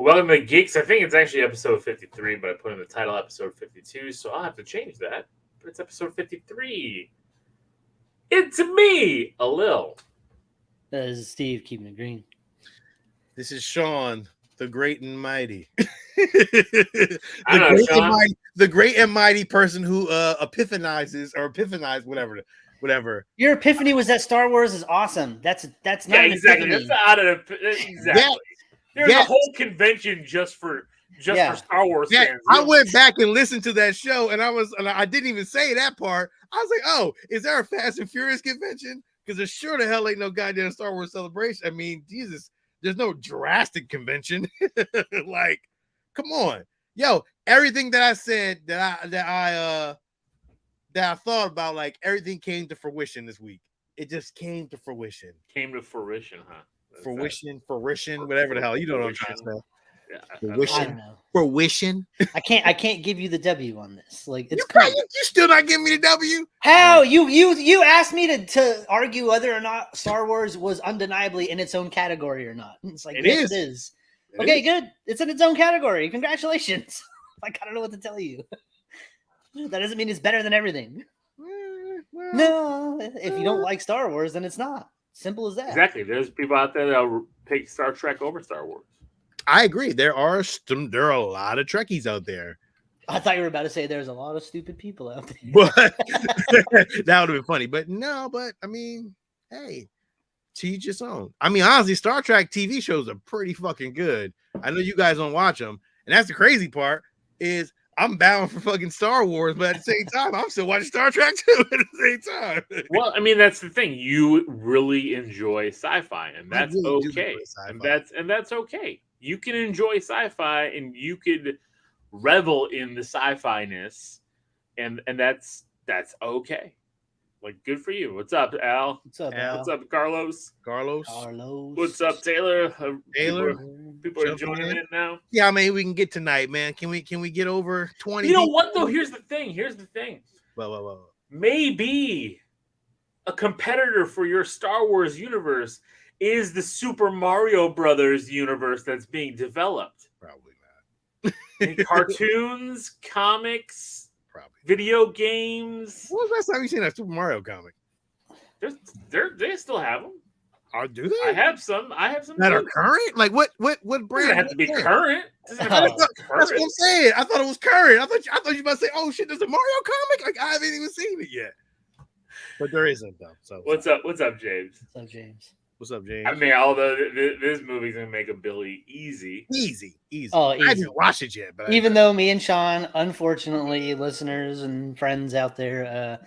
Welcome to Geekz. I think it's actually episode 53, but I put in the title episode 52, so I'll have to change that. But it's episode 53. It's me, Alil. That is Steve keeping it green. This is Sean, the great and mighty. I know, Sean. The great and mighty person who epiphanized, whatever. Your epiphany was that Star Wars is awesome. That's not an exactly. epiphany. That's out of exactly. Yeah. There's a whole convention just for Star Wars fans. I went back and listened to that show, and I didn't even say that part. I was like, "Oh, is there a Fast and Furious convention? Because there sure the hell ain't no goddamn Star Wars celebration. I mean, Jesus, there's no drastic convention. Like, come on, yo, everything that I said that I thought about, like everything came to fruition this week. It just came to fruition. Came to fruition, huh? Fruition, whatever the hell. You know what I'm trying to say. Yeah, I don't know. Fruition. I can't give you the W on this. Like it's you still not giving me the W? How you asked me to argue whether or not Star Wars was undeniably in its own category or not. It's like it is. Okay, good. It's in its own category. Congratulations. Like I don't know what to tell you. That doesn't mean it's better than everything. No, if you don't like Star Wars, then it's not. Simple as that. Exactly. There's people out there that'll pick Star Trek over Star Wars. I agree. There are a lot of Trekkies out there. I thought you were about to say there's a lot of stupid people out there. But that would have been funny. But no, I mean, hey, to each his own. I mean, honestly, Star Trek TV shows are pretty fucking good. I know you guys don't watch them. And that's the crazy part is I'm bound for fucking Star Wars, but at the same time, I'm still watching Star Trek too at the same time. Well, I mean, that's the thing. You really enjoy sci-fi, and that's okay. And that's okay. You can enjoy sci-fi, and you could revel in the sci-fi-ness, and that's okay. Like, good for you. What's up, Al? What's up, Al? What's up, Carlos? Carlos. What's up, Taylor? Taylor. People are joining in now. Yeah, I mean, we can get tonight, man. Can we get over 20? You know what though? Here's the thing. Well. Maybe a competitor for your Star Wars universe is the Super Mario Brothers universe that's being developed. Probably not. In cartoons, comics. Probably. Video games. When was the last time you seen that Super Mario comic? They still have them. Do they? I have some that are current. Like what brand? Doesn't have to be current. That's what I'm saying. I thought it was current. I thought you were about to say, "Oh shit, there's a Mario comic." Like I haven't even seen it yet. But there isn't though. So what's up, James? What's up, James? I mean, although this movie's gonna make a Billy easy. Oh, easy. I haven't watched it yet, but even though me and Sean, unfortunately, listeners and friends out there,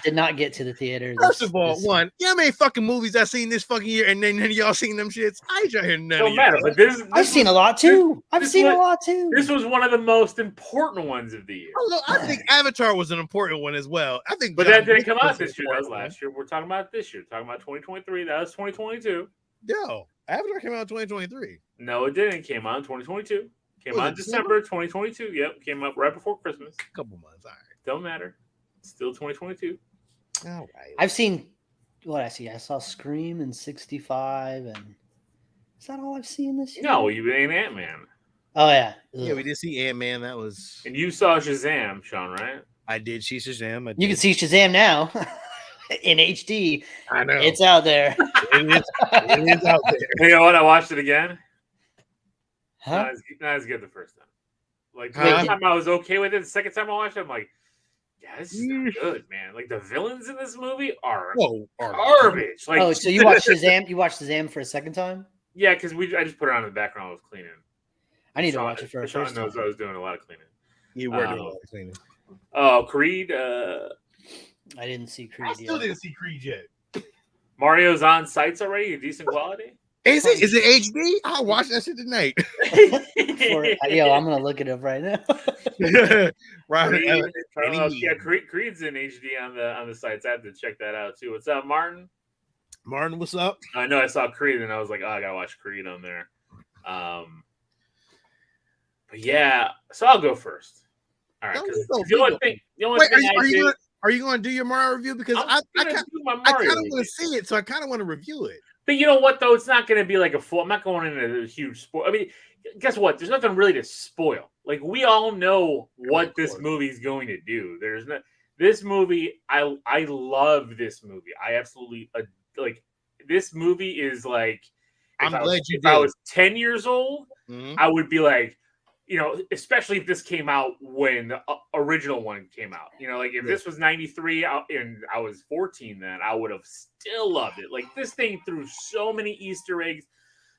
did not get to the theater. First of all, you know how many fucking movies I've seen this fucking year, and then none of y'all seen them shits? I ain't trying to hear none Don't of matter, y'all. but I've seen a lot too. This was one of the most important ones of the year. I think Avatar was an important one as well. I think, but that didn't come out this year. That was last year. We're talking about this year. Talking about 2023. That was 2022. Yo, Avatar came out in 2023. No, it didn't. It came out in 2022. Came out in December 2022. Yep, came up right before Christmas. A couple months. All right. Don't matter. Still 2022. All right. I've seen what I see. I saw Scream in 65, and is that all I've seen this year? No, you've been Ant-Man. Oh yeah. Yeah, we did see Ant-Man. That was. And you saw Shazam, Sean, right? I did see Shazam. You can see Shazam now. In HD. I know. It's out there. It is out there. You know what? I watched it again. Huh? Not as good the first time. Like the first time I was okay with it. The second time I watched it, I'm like, yeah, this is not good, man. Like the villains in this movie are garbage. Like, so you watched Shazam? You watched Shazam for a second time? Yeah, because I just put it on in the background. I was cleaning. I need to watch it for a Sean first knows time. I was doing a lot of cleaning. You were doing a lot of cleaning. Oh, Creed. I didn't see Creed. I still didn't see Creed yet. Mario's on sites already. Decent quality. Is it HD? I'll watch that shit tonight. I'm gonna look it up right now. Creed's in HD on the sites. I have to check that out too. What's up, Martin? Martin, what's up? I know I saw Creed and I was like, oh, I gotta watch Creed on there. But yeah, so I'll go first. All right. The only thing are you going to do your Mario review? Because I kind of want to see it, so I kind of want to review it. But you know what, though? It's not going to be like a full... I'm not going into a huge spoil. I mean, guess what? There's nothing really to spoil. Like, we all know what this movie's going to do. There's no... This movie, I love this movie. I absolutely... like, this movie is like... If I was 10 years old, I would be like... You know, especially if this came out when the original one came out. You know, like if this was 93 and I was 14 then, I would have still loved it. Like this thing threw so many Easter eggs.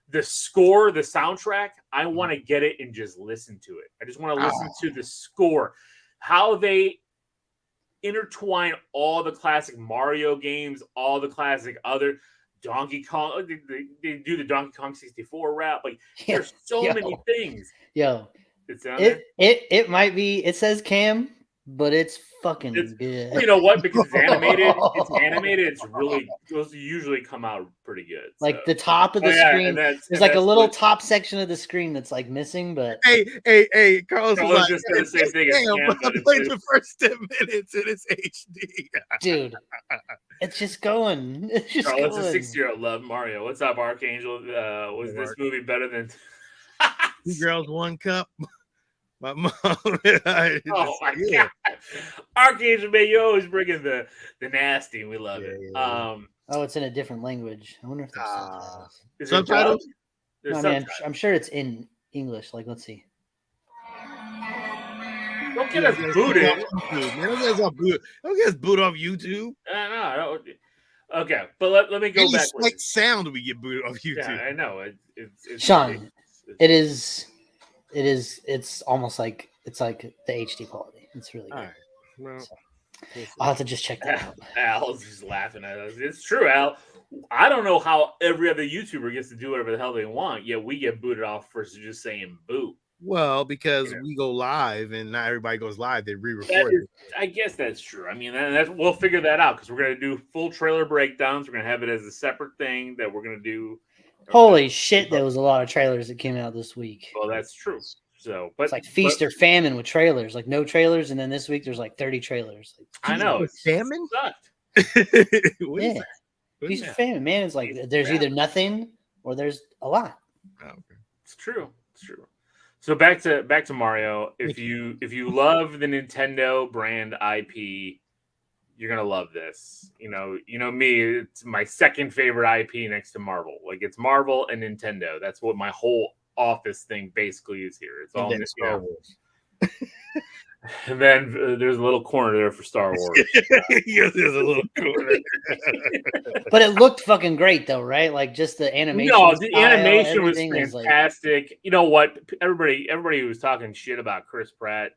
The score, the soundtrack, I want to get it and just listen to it. I just want to listen to the score. How they intertwine all the classic Mario games, all the classic other Donkey Kong. They do the Donkey Kong 64 rap. Like there's so many things. It might be. It says Cam, but it's fucking good. You know what? Because it's animated. It's really. Those usually come out pretty good. Like the top of the screen, there's like a little top section of the screen that's like missing. But hey, Carlos was like, just the same thing. I played the first 10 minutes and it's HD, dude. It's just going. It's Carlos, a 6-year-old, love Mario. What's up, Archangel? Was this movie better than? 2 girls, 1 cup. My mom. Oh my god, Archangel, man, you always bringing the nasty. We love it. Oh, it's in a different language. I wonder if there's subtitles. No, I mean, I'm sure it's in English. Like, let's see. Don't get us booted. Don't get us booted off YouTube. No. Okay, but let me go back. Like sound, we get booted off YouTube. Yeah, I know. It's Sean. It's almost like it's like the HD quality. It's really good. Right. Well, so, I'll have to just check that out. Al's just laughing at us. It's true, Al. I don't know how every other YouTuber gets to do whatever the hell they want, yet we get booted off for just saying boo. Well, because we go live and not everybody goes live, they re-record it. I guess that's true. I mean, we'll figure that out because we're going to do full trailer breakdowns. We're going to have it as a separate thing that we're going to do. Holy shit, there was a lot of trailers that came out this week. Well, that's true. So, but it's like feast or famine with trailers. Like no trailers, and then this week there's like 30 trailers. Like, I know. Famine sucked. Yeah. Feast or famine, man. It's like there's either nothing or there's a lot. Oh, okay. It's true. It's true. So back to Mario. If you love the Nintendo brand IP, you're gonna love this. You know me. It's my second favorite IP next to Marvel. Like it's Marvel and Nintendo. That's what my whole office thing basically is here. It's all Star Wars. And then there's a little corner there for Star Wars. There's a little corner. But it looked fucking great though, right? Like just the animation. No, the animation was fantastic. Like... You know what? Everybody who was talking shit about Chris Pratt,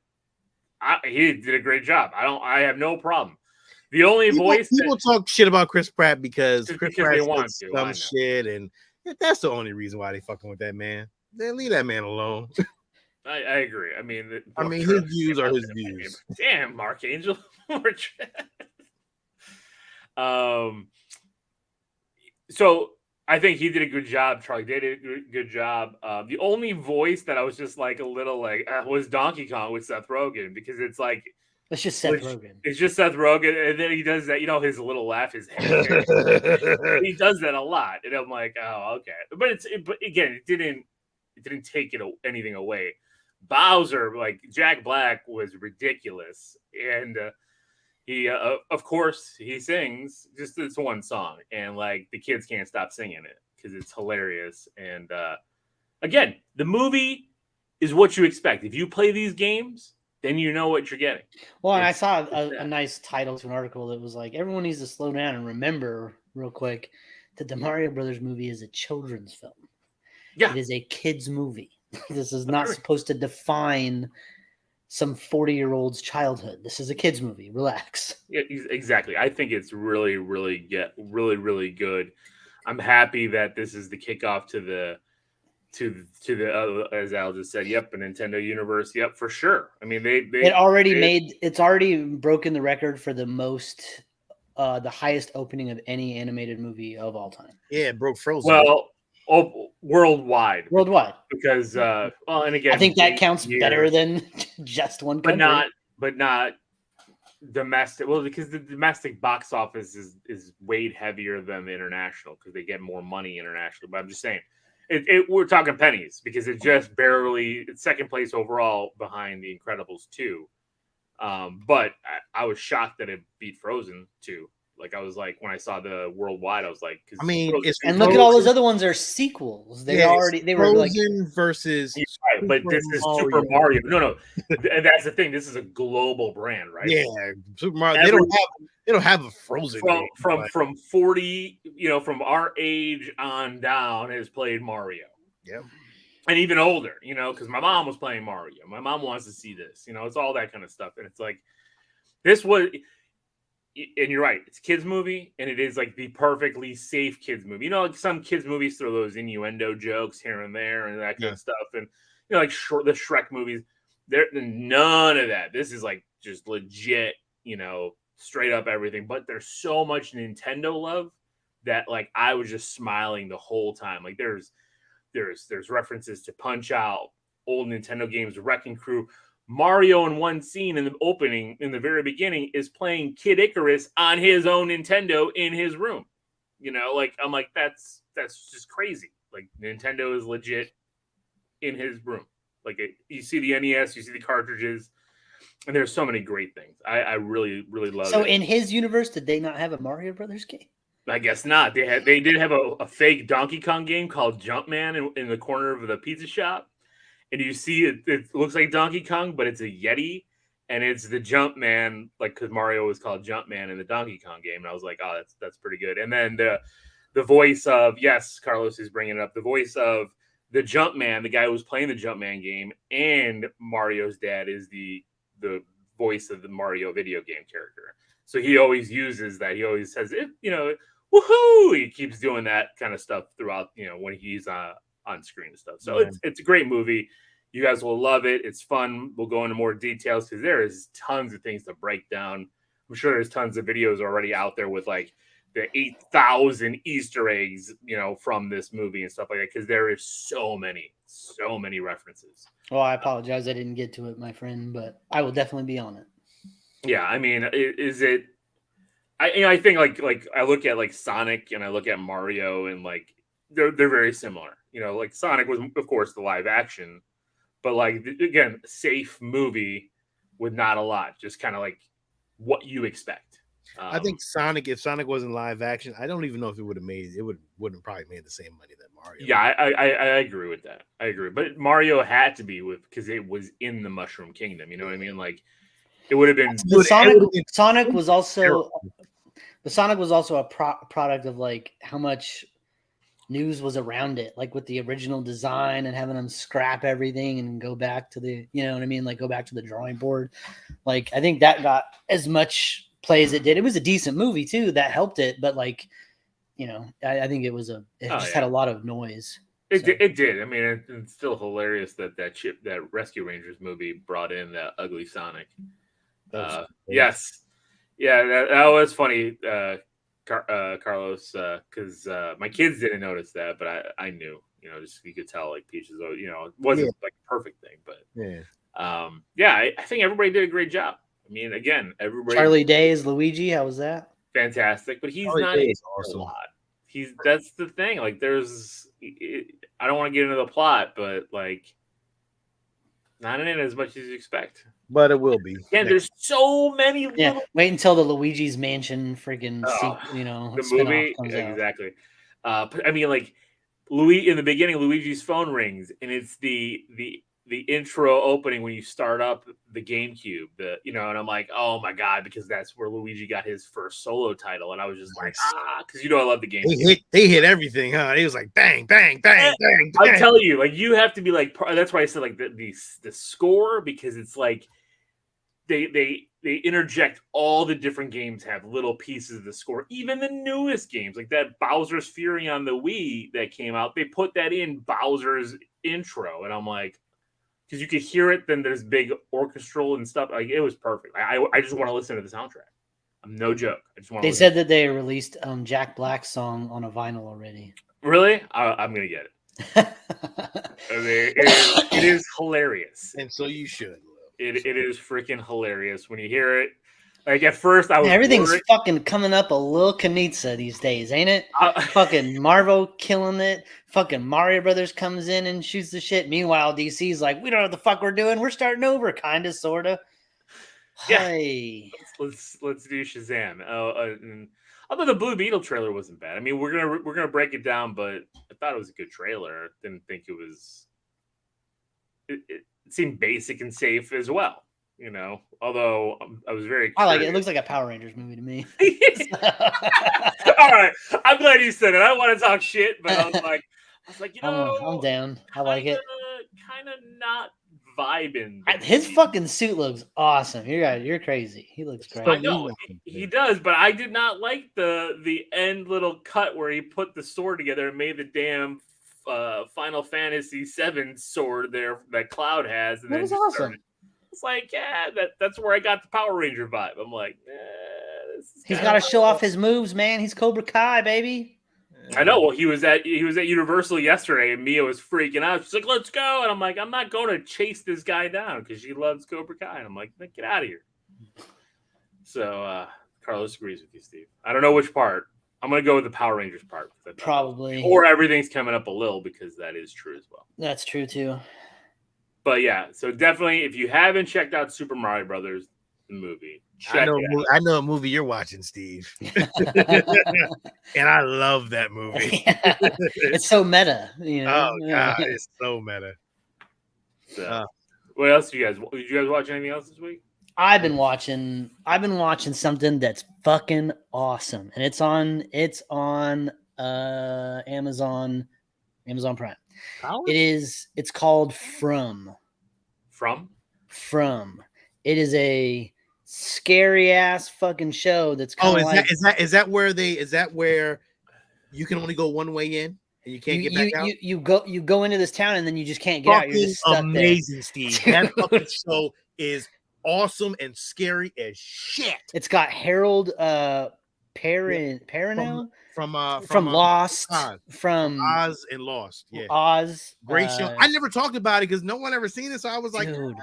he did a great job. I have no problem. The only people talk shit about Chris Pratt because Chris Pratt want some shit, and that's the only reason why they fucking with that man. Then leave that man alone. I agree. I mean, his views are his views. Damn, Archangel. So I think he did a good job. Charlie did a good job. The only voice that I was just like a little like was Donkey Kong with Seth Rogen because it's like. It's just Seth Rogen. It's just Seth Rogen, and then he does that. You know, his little laugh, his head. He does that a lot, and I'm like, oh, okay. But again, it didn't take anything away. Bowser, like Jack Black, was ridiculous, and he, of course, he sings just this one song, and like the kids can't stop singing it because it's hilarious. And again, the movie is what you expect. If you play these games, then you know what you're getting. Well, and I saw a nice title to an article that was like, everyone needs to slow down and remember real quick that the Mario Brothers movie is a children's film. Yeah. It is a kid's movie. This is not supposed to define some 40-year-old's childhood. This is a kid's movie. Relax. Yeah, exactly. I think it's really, really good. I'm happy that this is the kickoff to the as Al just said, yep, a Nintendo universe, yep, for sure. I mean, it's already broken the record for the highest opening of any animated movie of all time. Yeah, it broke Frozen. Well, worldwide, because and again, I think that counts better than just one country. but not domestic. Well, because the domestic box office is weighed heavier than the international because they get more money internationally. But I'm just saying, we're talking pennies because it just barely it's second place overall behind The Incredibles 2. But I was shocked that it beat Frozen 2. Like I was like when I saw the worldwide, I was like, I mean, and look at all those other ones are sequels. They were Frozen like versus right, but this is Super Mario. No, and that's the thing. This is a global brand, right? Yeah, Super Mario. They don't have a Frozen game, from 40, from our age on down has played Mario. Yep. And even older, because my mom was playing Mario. My mom wants to see this, it's all that kind of stuff. And it's like, this was, and you're right, it's a kids movie, and it is like the perfectly safe kids movie. Like some kids movies throw those innuendo jokes here and there and that kind of stuff. And, like the Shrek movies, there's none of that. This is like just legit, straight up everything. But there's so much Nintendo love that like I was just smiling the whole time. Like there's references to Punch Out, old Nintendo games, Wrecking Crew. Mario in one scene in the opening, in the very beginning, is playing Kid Icarus on his own Nintendo in his room. Like I'm like, that's just crazy. Like Nintendo is legit in his room. Like you see the NES, you see the cartridges, and there's so many great things. I really, really love it. So in his universe, did they not have a Mario Brothers game? I guess not. They did have a fake Donkey Kong game called Jumpman in the corner of the pizza shop. And you see it looks like Donkey Kong, but it's a Yeti, and it's the Jumpman, like because Mario was called Jumpman in the Donkey Kong game. And I was like, oh, that's pretty good. And then the voice of, yes, Carlos is bringing it up, the voice of the Jumpman, the guy who was playing the Jumpman game, and Mario's dad is the voice of the Mario video game character. So he always uses that. He always says it, woohoo! He keeps doing that kind of stuff throughout, when he's on screen and stuff. So it's a great movie. You guys will love it. It's fun. We'll go into more details because there is tons of things to break down. I'm sure there's tons of videos already out there with like the 8,000 Easter eggs, from this movie and stuff like that. Because there is so many references. Well, I apologize. I didn't get to it, my friend, but I will definitely be on it. Yeah. I mean, is it, I think like I look at like Sonic and I look at Mario and like they're very similar. Like Sonic was of course the live action, but like again, safe movie with not a lot, just kind of like what you expect. I think if Sonic wasn't live action, I don't even know if it would have made it wouldn't probably made the same money that Mario. Yeah, I agree with that. I agree, but Mario had to be because it was in the Mushroom Kingdom. You know what I mean? Like it would have been. Sonic was also. But Sonic was also a product of like how much news was around it, like with the original design and having them scrap everything and go back to the, like go back to the drawing board. Like I think that got as much play as it did. It was a decent movie too that helped it, but like, I think it had a lot of noise. It did. I mean, it's still hilarious that Rescue Rangers movie brought in that ugly Sonic. Yes. Yeah, that was funny, Carlos, because my kids didn't notice that, but I knew, just you could tell like Peaches, it wasn't like a perfect thing, but I think everybody did a great job. I mean, again, everybody. Charlie Day is Luigi. How was that? Fantastic, but he's not awesome. A lot. That's the thing. Like, I don't want to get into the plot, but like, not in it as much as you expect. But it will be. Yeah, there's so many. Yeah, wait until the Luigi's Mansion friggin' the movie comes exactly. I mean, like in the beginning, Luigi's phone rings, and it's the intro opening when you start up the GameCube. And I'm like, oh my god, because that's where Luigi got his first solo title, and I was just like, because I love the game. They hit everything, huh? It was like bang, bang, bang, bang. I'm telling you, like you have to be like. That's why I said like the score, because it's like. They interject all the different games have little pieces of the score. Even the newest games, like that Bowser's Fury on the Wii that came out, they put that in Bowser's intro, and I'm like, because you could hear it. Then there's big orchestral and stuff. Like it was perfect. I just want to listen to the soundtrack. I'm no joke. I just want. They said that they released Jack Black's song on a vinyl already. Really? I'm gonna get it. I mean, it is hilarious, and so you should. It is freaking hilarious when you hear it. Like at first, I was everything's worried. fucking coming up a little Knizia these days, ain't it? Fucking Marvel killing it. Fucking Mario Brothers comes in and shoots the shit. Meanwhile, DC's like, we don't know what the fuck we're doing. We're starting over, kind of, sort of. Yeah. Hey. Let's do Shazam. Although the Blue Beetle trailer wasn't bad. I mean, we're gonna break it down, but I thought it was a good trailer. I didn't think it was. It seemed basic and safe as well. You know, although I was very curious. I like it. It looks like a Power Rangers movie to me. All right, I'm glad you said it. I don't want to talk shit, but I was like, you know, I'm down. I like it. Kind of not vibing. His fucking suit looks awesome. You're crazy. He looks great. I know he does, but I did not like the end little cut where he put the sword together and made the damn Final Fantasy VII sword there that Cloud has, and that then was awesome. Started. It's like, yeah, that's where I got the Power Ranger vibe. I'm like, he's got to show off his moves, man. He's Cobra Kai, baby. I know. Well, he was at Universal yesterday, and Mia was freaking out. She's like, "Let's go!" And I'm like, "I'm not going to chase this guy down because she loves Cobra Kai." And I'm like, "Get out of here." So Carlos agrees with you, Steve. I don't know which part. I'm going to go with the Power Rangers part. Probably. Or everything's coming up a little because that is true as well. That's true too. But yeah, so definitely, if you haven't checked out Super Mario Brothers, the movie, I know a movie you're watching, Steve. And I love that movie. It's so meta, you know. Oh god, it's so meta. So, what else did you guys watch anything else this week? I've been watching something that's fucking awesome, and it's on Amazon Prime. It's called From. It is a scary ass fucking show that's kind of is that where you can only go one way in and you can't get back out? You go into this town and then you just can't get out. You're just stuck amazing, there. Steve. That fucking show is awesome and scary as shit. It's got Harold Perrineau from Lost, from Oz and Lost. Yeah, Oz. Great show. I never talked about it because no one ever seen it, so I was like, dude,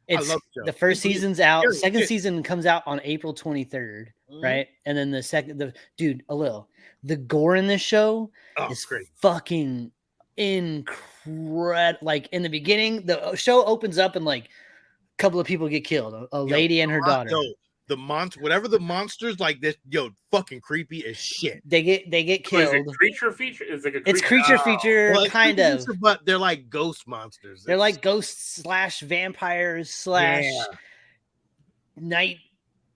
I love the first season's out. The second season comes out on April 23rd, right? And then Alil, the gore in this show is great. Fucking incredible. Like in the beginning, the show opens up and like a couple of people get killed. A lady and her daughter. Whatever the monsters like this, fucking creepy as shit. They get killed. Is it creature feature? It's creature feature, kind of. Feature, but they're like ghost monsters. They're like ghosts / vampires / night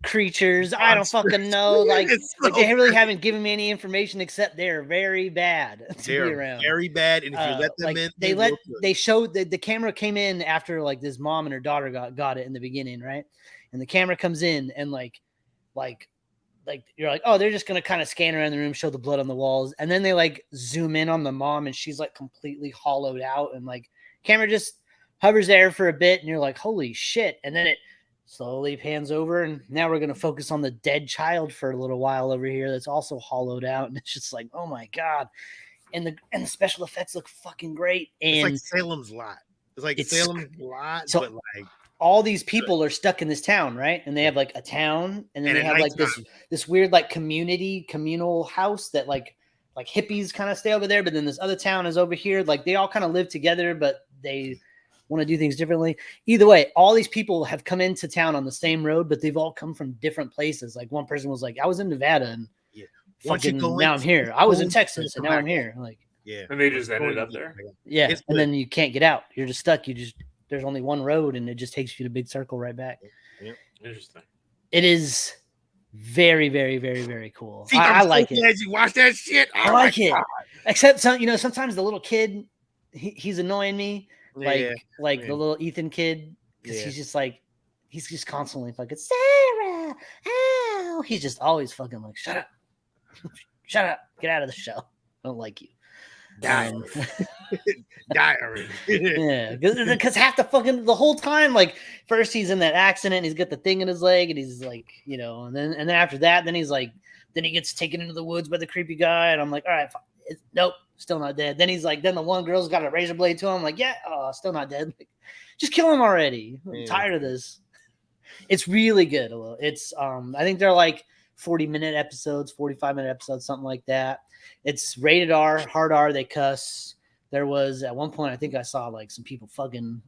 creatures. I don't fucking know. Like they really haven't given me any information except they're very bad to be around. Very bad. And if you let them in, they showed the camera came in after like this mom and her daughter got it in the beginning, right? And the camera comes in and like you're like, oh, they're just gonna kind of scan around the room, show the blood on the walls, and then they like zoom in on the mom and she's like completely hollowed out, and like camera just hovers there for a bit, and you're like, holy shit, and then it slowly pans over, and now we're gonna focus on the dead child for a little while over here that's also hollowed out, and it's just like, oh my god, and the special effects look fucking great, and it's like Salem's Lot. It's like Salem's Lot, so, but like. All these people are stuck in this town, right? And they have like a town, and then they have like this weird like communal house that like hippies kind of stay over there, but then this other town is over here. Like they all kind of live together, but they want to do things differently. Either way, all these people have come into town on the same road, but they've all come from different places. Like one person was like, I was in Nevada and now I'm here. I was in Texas and now I'm here. Like and they just ended up there. Yeah, and then you can't get out. You're just stuck. There's only one road, and it just takes you to a big circle right back. Yeah, interesting. It is very, very, very, very cool. See, I like it. You watch that shit. I like it. Except sometimes the little kid, he's annoying me. The little Ethan kid, because he's just constantly fucking Sarah. Ow! He's just always fucking like, shut up, shut up, get out of the show. I don't like you. Diary. Yeah, because half the whole time, like first he's in that accident, and he's got the thing in his leg, and he's like, and then after that, then he's like, then he gets taken into the woods by the creepy guy, and I'm like, all right, nope, still not dead. Then he's like, then the one girl's got a razor blade to him. I'm like, yeah, still not dead. Like, just kill him already. I'm tired of this. It's really good. It's I think they're like 40-minute episodes, 45-minute episodes, something like that. It's rated R, hard R. They cuss. There was at one point I think I saw like some people fucking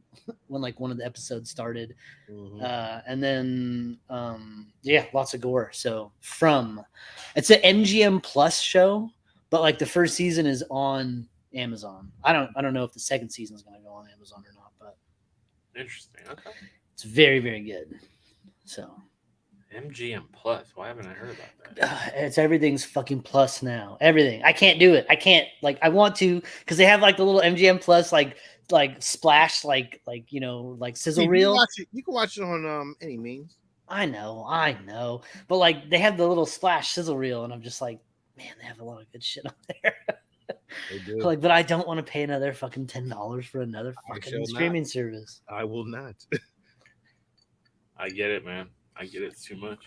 when like one of the episodes started, and then yeah, lots of gore. So it's an MGM Plus show, but like the first season is on Amazon. I don't know if the second season is going to go on Amazon or not, but interesting. Okay, it's very, very good. So MGM Plus. Why haven't I heard about that? It's everything's fucking plus now. Everything. I can't do it. I can't like I want to because they have like the little MGM Plus like splash like you know like sizzle reel. You can watch it on any means. I know, but like they have the little splash sizzle reel, and I'm just like, man, they have a lot of good shit on there. They do. Like, but I don't want to pay another fucking $10 for another fucking streaming service. I will not. I get it, man. I get it. It's too much.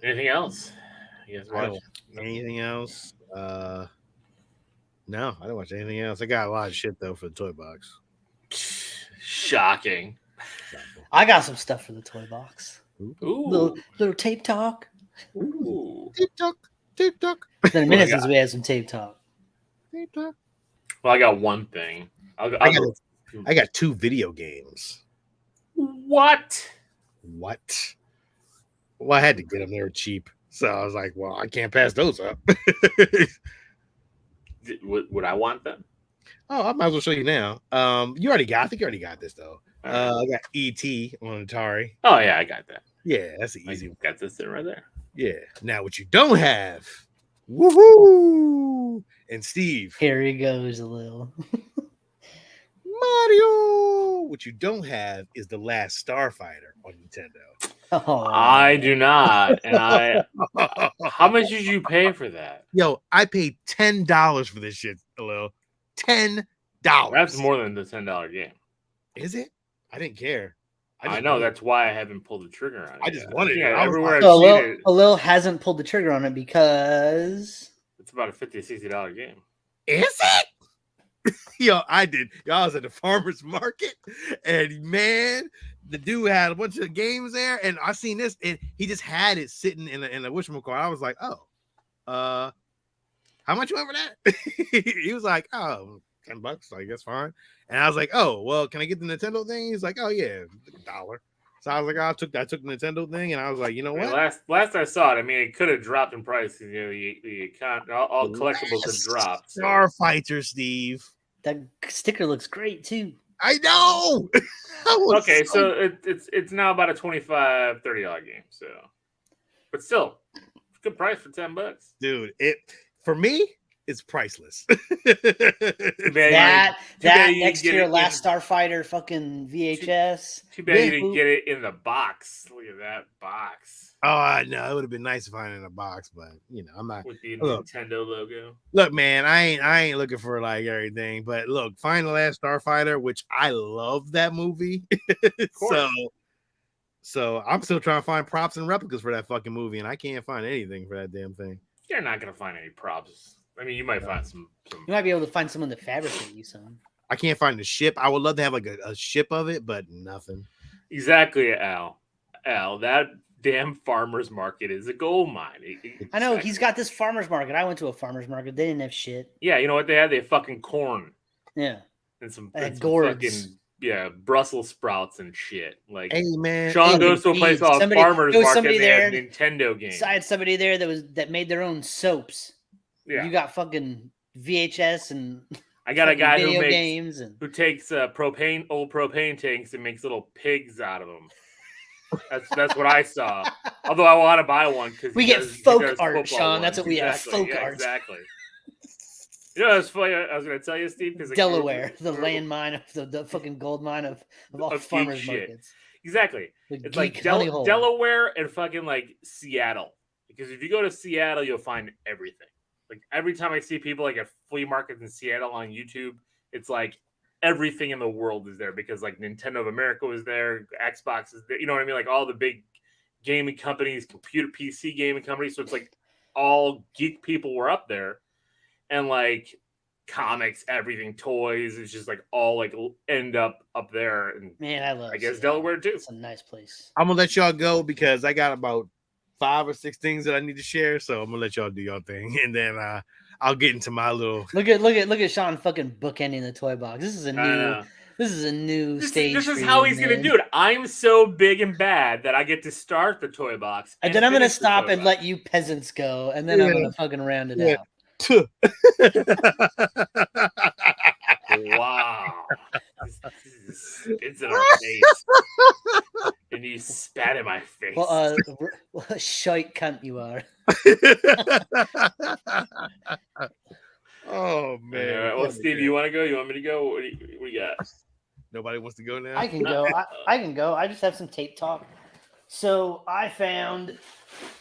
Anything else? You guys watch anything else? No, I don't watch anything else. I got a lot of shit though for the toy box. Shocking. I got some stuff for the toy box. Ooh. Little tape talk. Ooh. Tape talk. It's been a minute since we had some tape talk. Tape talk. Well, I got one thing. I got 2 video games. What? Well, I had to get them. They were cheap. So I was like, well, I can't pass those up. Would I want them? Oh, I might as well show you now. I think you already got this, though. I got E.T. on Atari. Oh, yeah, I got that. Yeah, that's the easy one. Got this thing right there. Yeah. Now, what you don't have, woohoo! And Steve. Here he goes, Alil. Mario. What you don't have is the last Starfighter on Nintendo. Oh. I do not. And how much did you pay for that? Yo, I paid $10 for this shit, Alil. $10. That's more than the $10 game. Is it? I didn't care. I know that's why I haven't pulled the trigger on it. I just wanted it. Everywhere I've seen it. Alil hasn't pulled the trigger on it because it's about a $50, $60 game. Is it? Yo, I did. Y'all was at the farmer's market, and man, the dude had a bunch of games there, and I seen this, and he just had it sitting in a whatchamacallit. I was like, oh, how much you want for that? He was like, oh, $10. Like, that's fine. And I was like, oh, well, can I get the Nintendo thing? He's like, oh yeah, $1. So I was like, I took the Nintendo thing, and I was like, you know what? Last I saw it, I mean, it could have dropped in price. You know, the all collectibles have dropped. Starfighter, Steve. That sticker looks great too. I know. Okay, so it's now about a $25, $30 game. So, but still, good price for $10, dude. For me, it's priceless. that next to your Last Starfighter fucking VHS. Too bad you didn't get it in the box. Look at that box. Oh no, it would have been nice to find it in a box, but you know, I'm not with the Nintendo logo. Look, man, I ain't looking for like everything, but look, find the Last Starfighter, which I love that movie. So I'm still trying to find props and replicas for that fucking movie, and I can't find anything for that damn thing. You're not gonna find any props. I mean, you might find some. You might be able to find someone to fabricate you some. I can't find the ship. I would love to have like a ship of it, but nothing. Exactly, Al. That damn farmer's market is a gold mine. I know he's got this farmer's market. I went to a farmer's market. They didn't have shit. Yeah, you know what they had? They had fucking corn. Yeah, and some gourds. Fucking Brussels sprouts and shit. Like, hey man, Sean goes to a place called farmer's market. They had Nintendo games. I had somebody there that made their own soaps. Yeah, you got fucking VHS and. I got a guy who takes old propane tanks and makes little pigs out of them. That's what I saw. Although I want to buy one because we get folk art, Sean. That's what we have. Folk art. Exactly. You know, it's funny. I was going to tell you, Steve, because Delaware, the landmine of the fucking gold mine of all farmers markets. Exactly. It's like Delaware and fucking like Seattle. Because if you go to Seattle, you'll find everything. Like every time I see people like at flea markets in Seattle on YouTube, it's like everything in the world is there because like Nintendo of America was there, Xbox is there, you know what I mean? Like all the big gaming companies, computer PC gaming companies. So it's like all geek people were up there. And like comics, everything, toys. It's just like all like end up there. And man, I love. I guess Delaware too. It's a nice place. I'm gonna let y'all go because I got about 5 or 6 things that I need to share. So I'm gonna let y'all do your thing, and then I'll get into my little. Look at Sean fucking bookending the toy box. This is a new stage. This is how he's gonna do it. I'm so big and bad that I get to start the toy box, and then I'm gonna stop and let you peasants go, and then I'm gonna fucking round it out. Wow. Spits in our face. And you spat in my face. What a shite cunt you are. Oh, man. Well, Steve, you want to go? You want me to go? What do you got? Nobody wants to go now? I can go. I can go. I just have some tape talk. So I found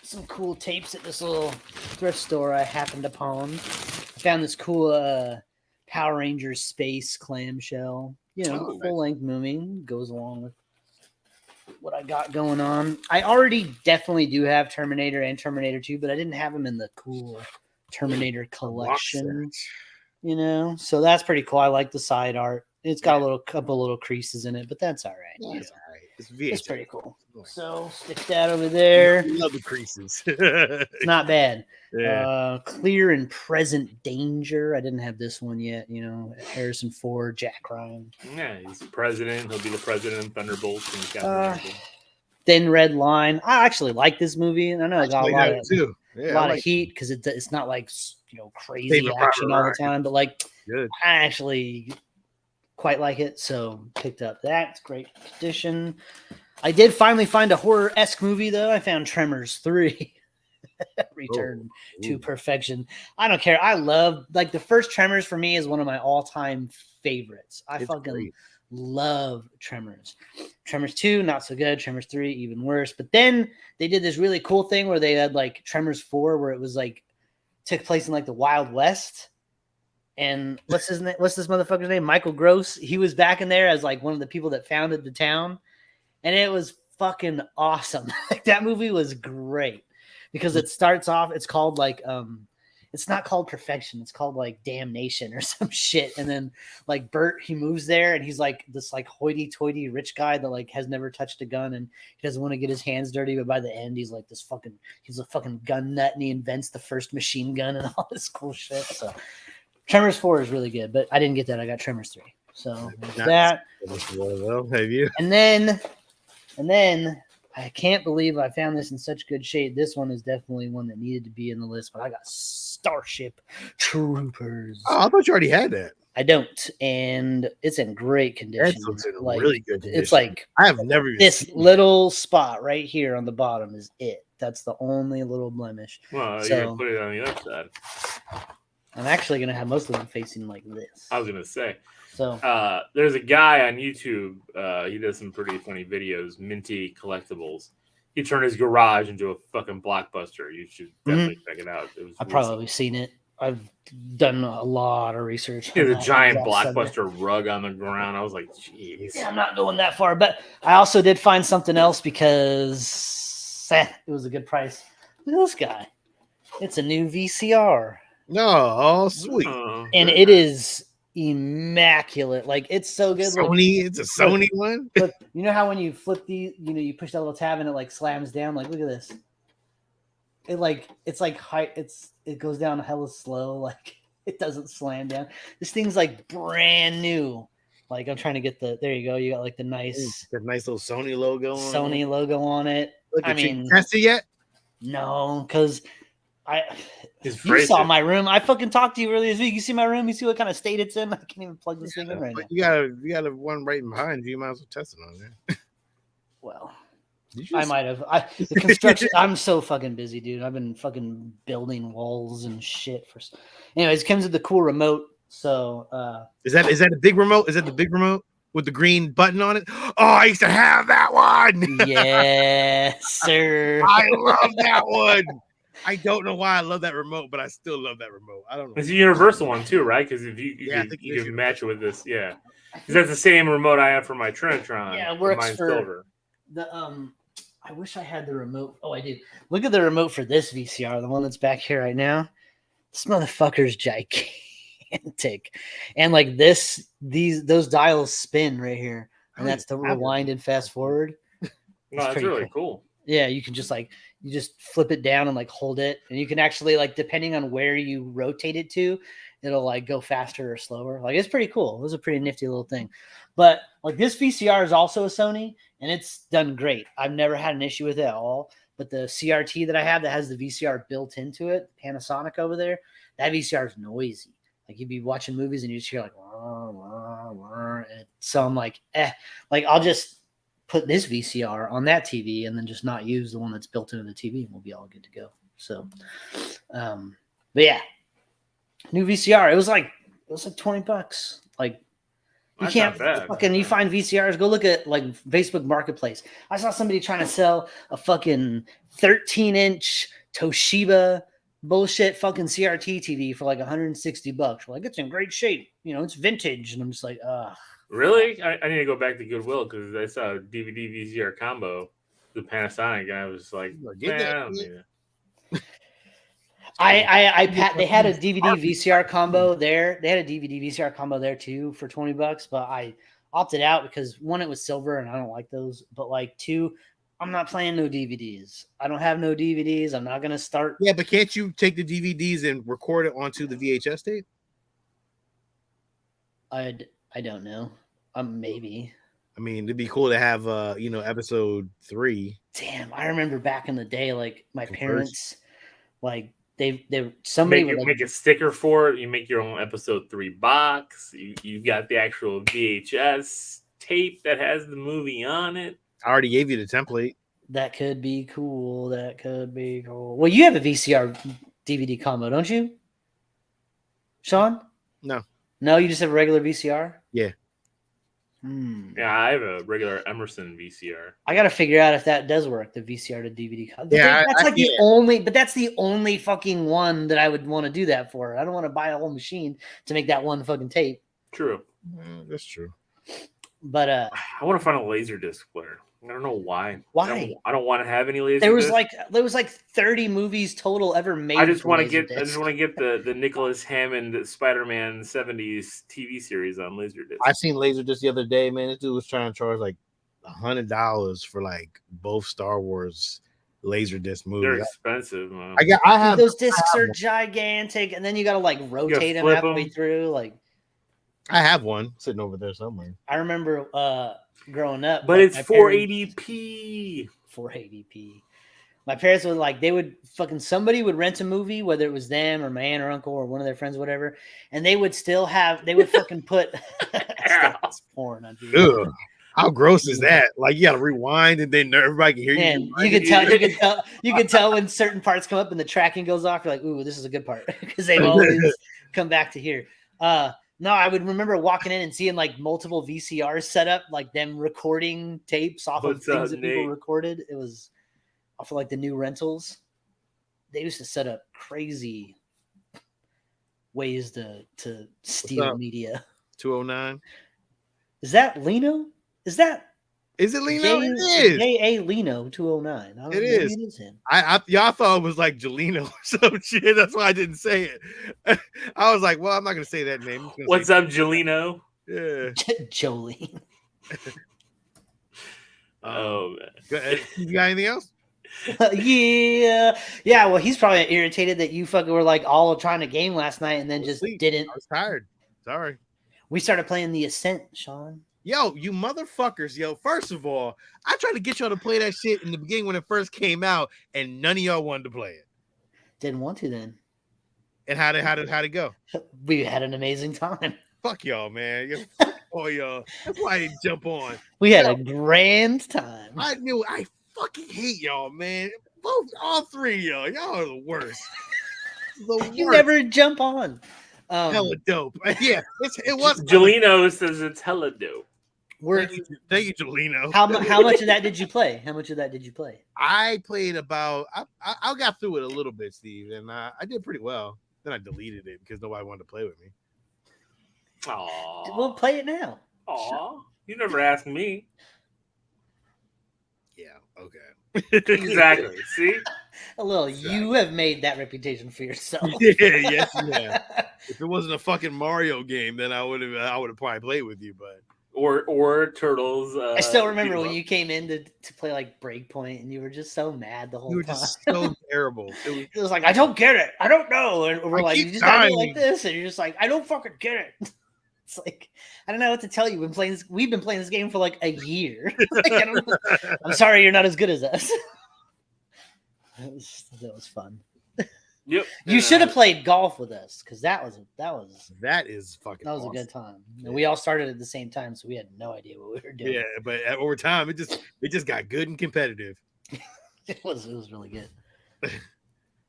some cool tapes at this little thrift store I happened upon. I found this cool Power Rangers space clamshell. Full-length movie. Goes along with what I got going on. I already definitely do have Terminator and Terminator 2, but I didn't have them in the cool Terminator collection. So that's pretty cool. I like the side art. It's got a couple little creases in it, but that's all right. Yeah, it's all right. It's pretty cool. So stick that over there. I love the creases. It's not bad. Yeah. Clear and Present Danger. I didn't have this one yet. Harrison Ford, Jack Ryan. Yeah, he's president. He'll be the president in Thunderbolts. And Thin Red Line. I actually like this movie, and I know it got a lot of heat because it's not like crazy action all the time, but like good. I actually quite like it, so picked up that. It's great condition. I did finally find a horror-esque movie though. I found Tremors 3. Return to perfection. I don't care. I love the first Tremors for me is one of my all-time favorites. I fucking love Tremors. Tremors 2, not so good. Tremors 3, even worse. But then they did this really cool thing where they had like Tremors 4 where it was like took place in like the Wild West. And what's this motherfucker's name? Michael Gross. He was back in there as like one of the people that founded the town. And it was fucking awesome. That movie was great because it starts off, it's called like, it's not called Perfection. It's called like Damnation or some shit. And then like Bert, he moves there and he's like this like hoity-toity rich guy that like has never touched a gun and he doesn't want to get his hands dirty. But by the end, he's like he's a fucking gun nut and he invents the first machine gun and all this cool shit. So Tremors 4 is really good, but I didn't get that. I got Tremors 3. So that. Have you? And then I can't believe I found this in such good shape. This one is definitely one that needed to be in the list, but I got Starship Troopers. Oh, I thought you already had that. I don't, and it's in great condition. It's in really good condition. It's like I have never even this little spot right here on the bottom is it. That's the only little blemish. Well, you're gonna put it on the other side. I'm actually gonna have most of them facing like this. I was gonna say. So there's a guy on YouTube. He does some pretty funny videos. Minty Collectibles. He turned his garage into a fucking blockbuster. You should definitely check it out. I've probably seen it. I've done a lot of research. Yeah, the giant blockbuster rug on the ground. I was like, jeez. Yeah, I'm not going that far, but I also did find something else because it was a good price. Look at this guy. It's a new VCR. No, sweet. And it is immaculate. Like it's so good. Sony, it's a Sony one. Look, you know how when you flip you push that little tab and it like slams down. Like look at this. It goes down hella slow. Like it doesn't slam down. This thing's like brand new. Like I'm trying to get there you go. You got like the nice little Sony logo on it. I mean, test it yet? No, because you saw my room. I fucking talked to you earlier this week. You see my room? You see what kind of state it's in? I can't even plug this thing in right now. You got a one right behind you. You might as well test it on there. Well, I might have. The construction. I'm so fucking busy, dude. I've been fucking building walls and shit for. Anyways, it comes with the cool remote. So is that a big remote? Is that the big remote with the green button on it? Oh, I used to have that one. Yes, sir. I love that one. I don't know why I love that remote, but I still love that remote. I don't know. It's a universal one too, right? Because if you can match it with this, yeah. Because that's the same remote I have for my Trinitron. Yeah, it works for silver. The I wish I had the remote. Oh, I do. Look at the remote for this VCR, the one that's back here right now. This motherfucker's gigantic. gigantic, and like those dials spin right here, and that's the rewind and fast forward. No, that's really cool. Yeah, you can just you just flip it down and like hold it, and you can actually like depending on where you rotate it to, it'll like go faster or slower. Like it's pretty cool. It was a pretty nifty little thing. But like this VCR is also a Sony, and it's done great. I've never had an issue with it at all. But the CRT that I have that has the VCR built into it, Panasonic over there, that VCR is noisy. Like you'd be watching movies and you just hear like, wah, wah, wah, and so I'm like, like I'll just put this VCR on that TV and then just not use the one that's built into the TV and we'll be all good to go. So, but yeah, new VCR. It was like $20. Like you can't fucking, you find VCRs, go look at like Facebook Marketplace. I saw somebody trying to sell a fucking 13-inch Toshiba bullshit fucking CRT TV for like $160. We're like, it's in great shape. You know, it's vintage. And I'm just like, really? I need to go back to Goodwill because I saw a DVD VCR combo, the Panasonic guy was like, man, I don't need it. They had a DVD VCR combo there. They had a DVD VCR combo there too for $20, but I opted out because one, it was silver and I don't like those. But like two, I'm not playing no DVDs. I don't have no DVDs. I'm not gonna start. Yeah, but can't you take the DVDs and record it onto the VHS tape? I don't know. Maybe. I mean, it'd be cool to have episode 3. Damn, I remember back in the day, like my parents, like somebody would make a sticker for it. You make your own episode 3 box. You got the actual VHS tape that has the movie on it. I already gave you the template. That could be cool. Well, you have a VCR DVD combo, don't you, Sean? No, you just have a regular VCR? Yeah. Yeah, I have a regular Emerson VCR. I got to figure out if that does work, the VCR to DVD combo. Yeah, that's the only fucking one that I would want to do that for. I don't want to buy a whole machine to make that one fucking tape. True. That's true. But I want to find a Laserdisc player. I don't know why. Why? I don't want to have any Laserdisc. There was like 30 movies total ever made. I just want to get the Nicholas Hammond Spider-Man 70s TV series on Laserdisc. I seen Laserdisc the other day, man. This dude was trying to charge like $100 for like both Star Wars Laserdisc movies. They're expensive, man. I have those discs are gigantic, and then you got to like rotate them halfway through. Like, I have one sitting over there somewhere. I remember growing up, but it's 480p. 480p. My parents would somebody would rent a movie, whether it was them or my aunt or uncle or one of their friends, whatever, and they would fucking put porn on TV. Ugh. How gross is that? Like you gotta rewind and then everybody can hear you. And you can tell when certain parts come up and the tracking goes off. You're like, ooh, this is a good part because they've always come back to here. No, I would remember walking in and seeing like multiple VCRs set up, like them recording tapes off of things that people recorded. It was off of like the new rentals. They used to set up crazy ways to steal media. 209. Is that Lino? Is it Lino? It is. J.A. Lino 209. It is. It is him. Y'all thought it was like Jelino or some shit. That's why I didn't say it. I was like, well, I'm not going to say that name. What's up, Jelino? Yeah. Jolene. Oh, man. You got anything else? Yeah. Well, he's probably irritated that you fucking were like all trying to game last night and then just didn't. I was tired. Sorry. We started playing The Ascent, Sean. Yo, you motherfuckers, yo. First of all, I tried to get y'all to play that shit in the beginning when it first came out, and none of y'all wanted to play it. Didn't want to then. And how'd it go? We had an amazing time. Fuck y'all, man. Oh, y'all. That's why I didn't jump on. We had a grand time. I fucking hate y'all, man. All three of y'all. Y'all are the worst. You never jump on. Hella dope. Yeah, it was. Jelino says it's hella dope. Thank you, Jelino. How much of that did you play? I played about. I got through it a little bit, Steve, and I did pretty well. Then I deleted it because nobody wanted to play with me. Aww. We'll play it now. Aww. You never asked me. Yeah. Okay. Exactly. See. Alil, you have made that reputation for yourself. Yes, yeah. If it wasn't a fucking Mario game, then I would have probably played with you, but or Turtles. I still remember when you came in to play like Breakpoint, and you were just so mad the whole time. You were just so terrible. It was like, I don't get it. I don't know. And we're like, you just gotta do like this, and you're just like, I don't fucking get it. It's like, I don't know what to tell you. We've been playing this game for like a year. Like, I'm sorry, you're not as good as us. That was fun. Yep. You should have played golf with us, because that was awesome. A good time. And we all started at the same time, so we had no idea what we were doing. Yeah, but over time, it just got good and competitive. It was really good.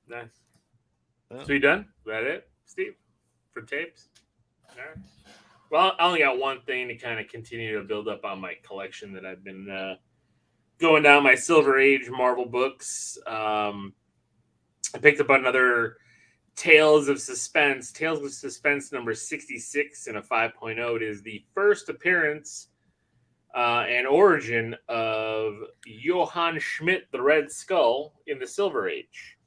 Nice. So you done? Is that it, Steve? For tapes? All right. Well, I only got one thing to kind of continue to build up on my collection that I've been going down my Silver Age Marvel books. I picked up another Tales of Suspense. Tales of Suspense number 66 in a 5.0. It is the first appearance and origin of Johann Schmidt, the Red Skull, in the Silver Age.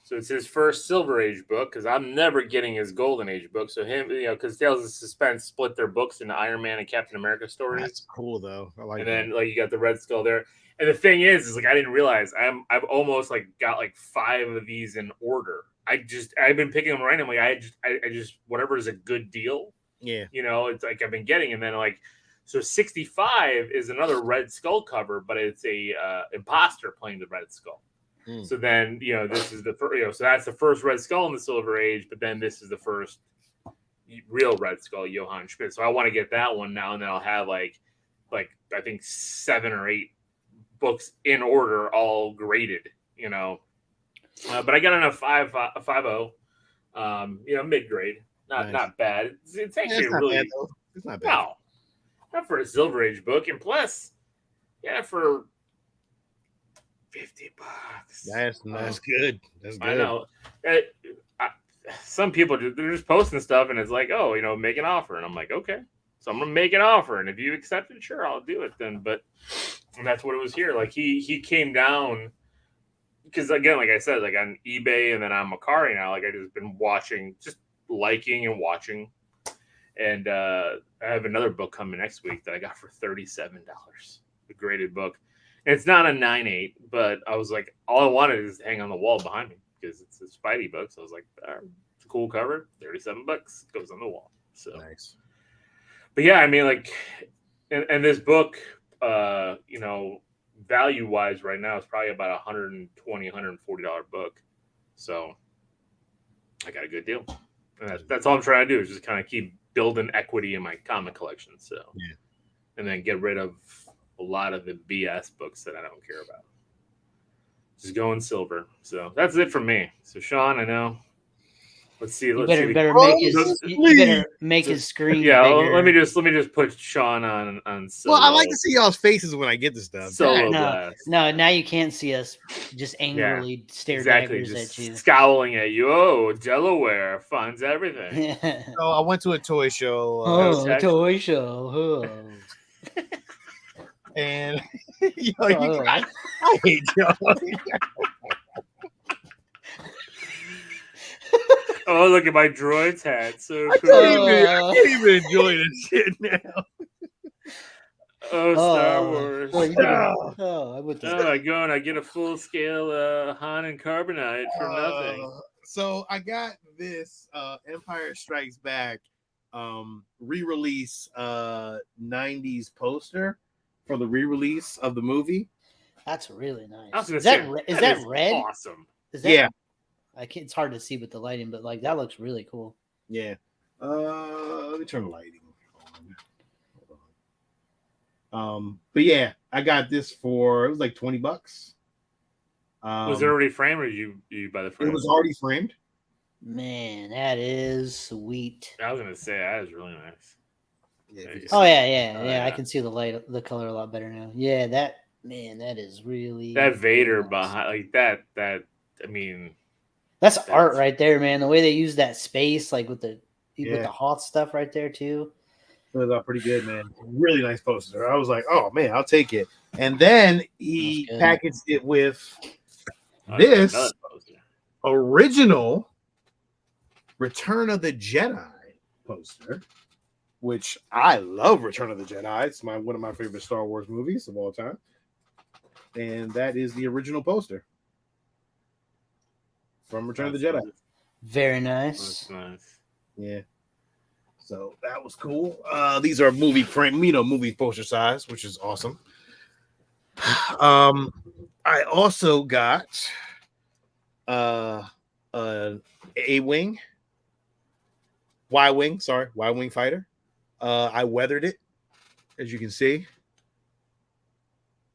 So it's his first Silver Age book, because I'm never getting his Golden Age book. So him, because Tales of Suspense split their books into Iron Man and Captain America stories. That's cool, though. I like and that. then you got the Red Skull there. And the thing is like, I didn't realize I've almost got 5 of these in order. I've been picking them randomly. I just whatever is a good deal. Yeah. It's like I've been getting, and then so 65 is another Red Skull cover, but it's a imposter playing the Red Skull. So then this is the first. So that's the first Red Skull in the Silver Age, but then this is the first real Red Skull, Johann Schmidt. So I want to get that one now, and then I'll have like I think 7 or 8 books in order, all graded. But I got on a 5.0, mid grade, not bad. It's actually really bad, though. It's not bad. No, not for a Silver Age book, and plus, for $50. That's good. That's good. I know. Some people they're just posting stuff, and it's like, oh, make an offer, and I'm like, okay, so I'm gonna make an offer, and if you accept it, sure, I'll do it then. But that's what it was here. Like he came down, because again, like I said, like on eBay and then on Macari now, like I just been watching, just liking and watching, and I have another book coming next week that I got for $37, a graded book. And it's not a 9.8, but I was like, all I wanted is to hang on the wall behind me, because it's a Spidey book. So I was like, it's a cool cover, $37 goes on the wall. So nice. But yeah, I mean, like, and this book, value wise right now is probably about $120, $140 book. So I got a good deal. And that's all I'm trying to do, is just kind of keep building equity in my comic collection. So, yeah. And then get rid of a lot of the BS books that I don't care about. Just going silver. So that's it for me. So Sean, I know. Let's see. You better make his screen. Yeah, bigger. let me just put Sean on. Solo. Well, I like to see y'all's faces when I get this stuff. No, now you can't see us just angrily stare daggers at you, scowling at you. Oh, Delaware funds everything. So I went to a toy show. A toy show. And I hate y'all. Oh, look at my droid's hat. So cool. I can't even enjoy this shit now. Oh, Star Wars. I go and I get a full scale Han and Carbonite for nothing. So I got this Empire Strikes Back re-release 90s poster for the re-release of the movie. That's really nice. Is that red? Awesome. Yeah. It's hard to see with the lighting, but like that looks really cool. Yeah. Let me turn the lighting on. But yeah, I got this for, it was like $20. Was it already framed, or you buy the frame? It was already framed. Man, that is sweet. I was gonna say that is really nice. Yeah. I can see the color a lot better now. Yeah, that is really that Vader nice. Behind like that. I mean, that's art right there, man. The way they use that space, like with the Hoth stuff right there too. It was pretty good, man. Really nice poster. I was like, oh man, I'll take it. And then he packaged it with this original Return of the Jedi poster, which I love. Return of the Jedi. It's one of my favorite Star Wars movies of all time. And that is the original poster from Return of the Jedi. Very nice. That's nice. Yeah. So that was cool. These are movie frame, movie poster size, which is awesome. I also got Y-Wing fighter. I weathered it, as you can see.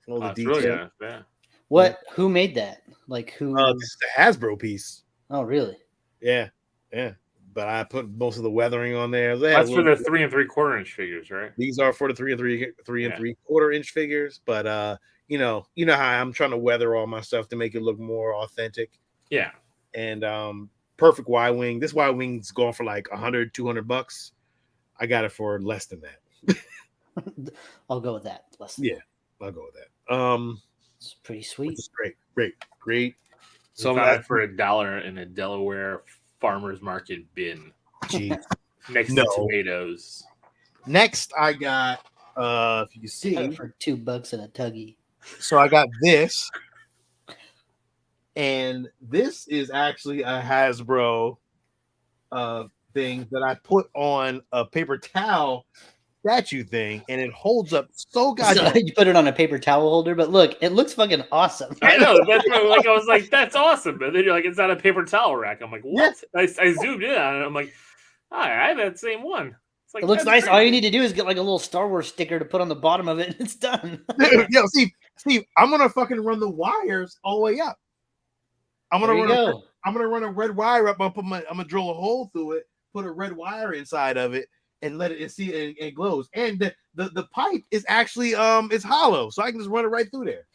All the details. Really nice. Yeah. What? Who made that? Like who? This is the Hasbro piece. Oh, really? Yeah. But I put most of the weathering on there. That's for the 3 3/4 inch figures, right? These are for the 3 3/4 inch figures. But you know how I'm trying to weather all my stuff to make it look more authentic. Yeah. And perfect Y-Wing. This Y-Wing's going for like $100-$200. I got it for less than that. I'll go with that. I'll go with that. It's pretty sweet. It's great. So I got it for $1 in a Delaware farmer's market bin. Jeez. Next to tomatoes. Next, I got if you can see for $2 in a Tuggy. So I got this, and this is actually a Hasbro thing that I put on a paper towel statue thing, and it holds up so goddamn. So you put it on a paper towel holder, but look, it looks fucking awesome. I know. That's like I was like, that's awesome, but then you're like, it's not a paper towel rack. I'm like, what? Yeah. I zoomed in on it. I'm like, I have that same one. It's like, it looks nice. Crazy. All you need to do is get like a little Star Wars sticker to put on the bottom of it, and it's done. Yo, Steve, I'm gonna fucking run the wires all the way up. I'm gonna run a red wire up. I'm gonna drill a hole through it, put a red wire inside of it, and let it see it glows. And the pipe is actually it's hollow, so I can just run it right through there.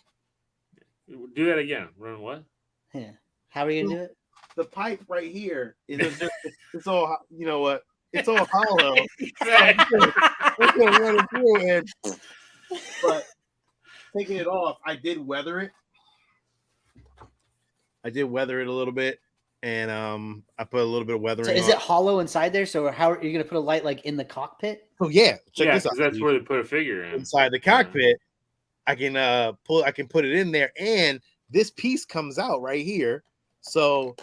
Do that again. Run what? Yeah. How are you gonna do it? The pipe right here is just it's all, you know what? It's all hollow. I'm gonna run it through it. But taking it off, I did weather it. I did weather it a little bit, and I put a little bit of weathering. So is it hollow inside there? So how are you gonna put a light like in the cockpit? Oh yeah, check this out. That's where they put a figure in. Inside the cockpit. I can put it in there, and this piece comes out right here. So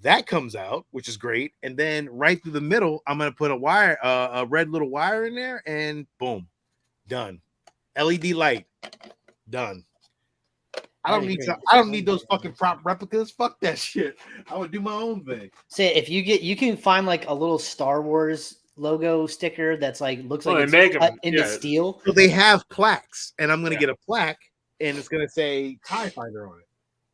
that comes out, which is great. And then right through the middle, I'm gonna put a red little wire in there, and boom, done. LED light, done. I don't need those fucking prop replicas. Fuck that shit. I would do my own thing. Say if you can find like a little Star Wars logo sticker that's like looks like it's cut into steel. So they have plaques, and I'm gonna get a plaque, and it's gonna say TIE Fighter on it.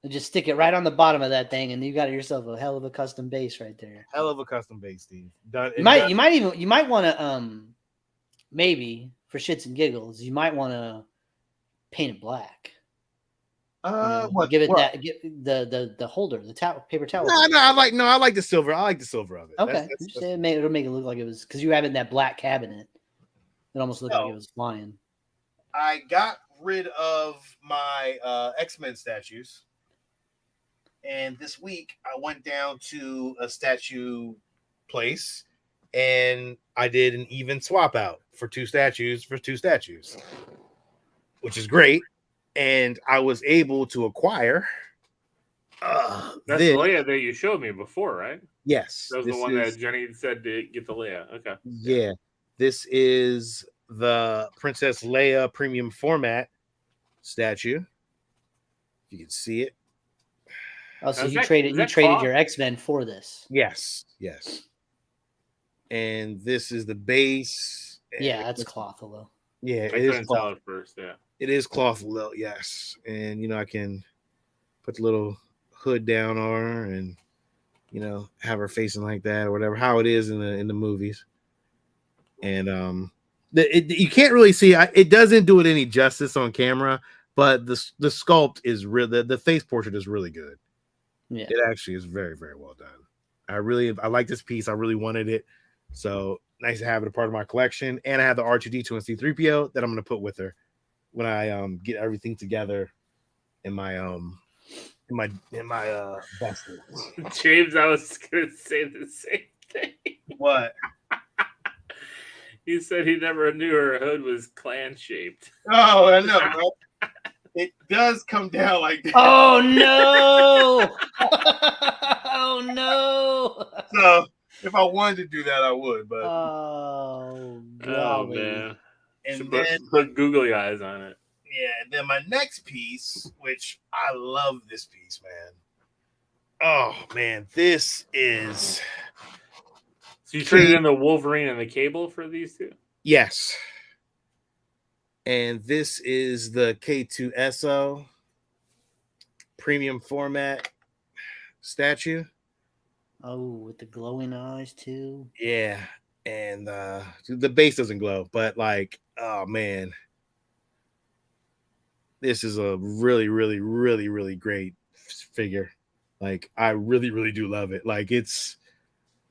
And just stick it right on the bottom of that thing, and you got yourself a hell of a custom base right there. Hell of a custom base, Steve. Done. You might want to maybe for shits and giggles, you might want to paint it black. Give the holder, the paper towel. No, I like the silver. I like the silver of it. Okay, it'll make it look like it was because you have it in that black cabinet. It almost looked like it was flying. I got rid of my X-Men statues, and this week I went down to a statue place, and I did an even swap out for two statues, which is great. And I was able to acquire. That's the Leia that you showed me before, right? Yes. That was the one that Jenny said to get the Leia. Okay. Yeah. This is the Princess Leia premium format statue. If you can see it. Oh, so you traded your X-Men for this. Yes. And this is the base. Yeah, that's cloth, although. Yeah, it is cloth first, yeah. It is cloth, yes. And, I can put the little hood down on her and, have her facing like that or whatever, how it is in the movies. And you can't really see, it doesn't do it any justice on camera, but the sculpt is real. The face portrait is really good. Yeah. It actually is very, very well done. I like this piece. I really wanted it. So nice to have it a part of my collection. And I have the R2D2 and C3PO that I'm going to put with her when I get everything together in my in my best. James, I was gonna say the same thing. What? He said he never knew her hood was clan shaped. Oh, I know, bro. It does come down like that. Oh no! Oh no! So if I wanted to do that, I would. But oh man, and then put googly eyes on it. Yeah, and then my next piece, which I love this piece, man. Oh man, this is. So you traded in the Wolverine and the Cable for these two? Yes. And this is the K2SO premium format statue. Oh, with the glowing eyes too. Yeah. And the base doesn't glow, but like, oh man. This is a really, really, really, really great figure. Like, I really, really do love it. Like, it's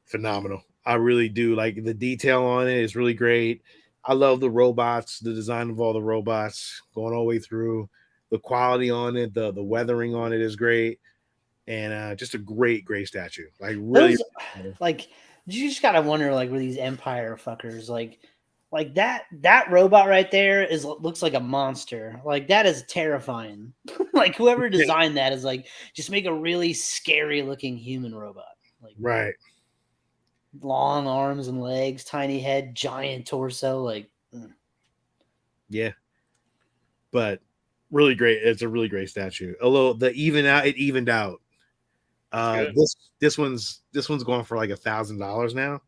phenomenal. I really do. Like, the detail on it is really great. I love the robots, the design of all the robots going all the way through. The quality on it, the weathering on it is great. And just a great, great statue. Like, really. Like, you just got to wonder, like, were these Empire fuckers, like that robot right there looks like a monster. Like, that is terrifying. Like, whoever designed that is like, just make a really scary looking human robot. Like, right. Long arms and legs, tiny head, giant torso. Like, yeah. But really great. It's a really great statue. Although it evened out. This one's going for like $1,000 now.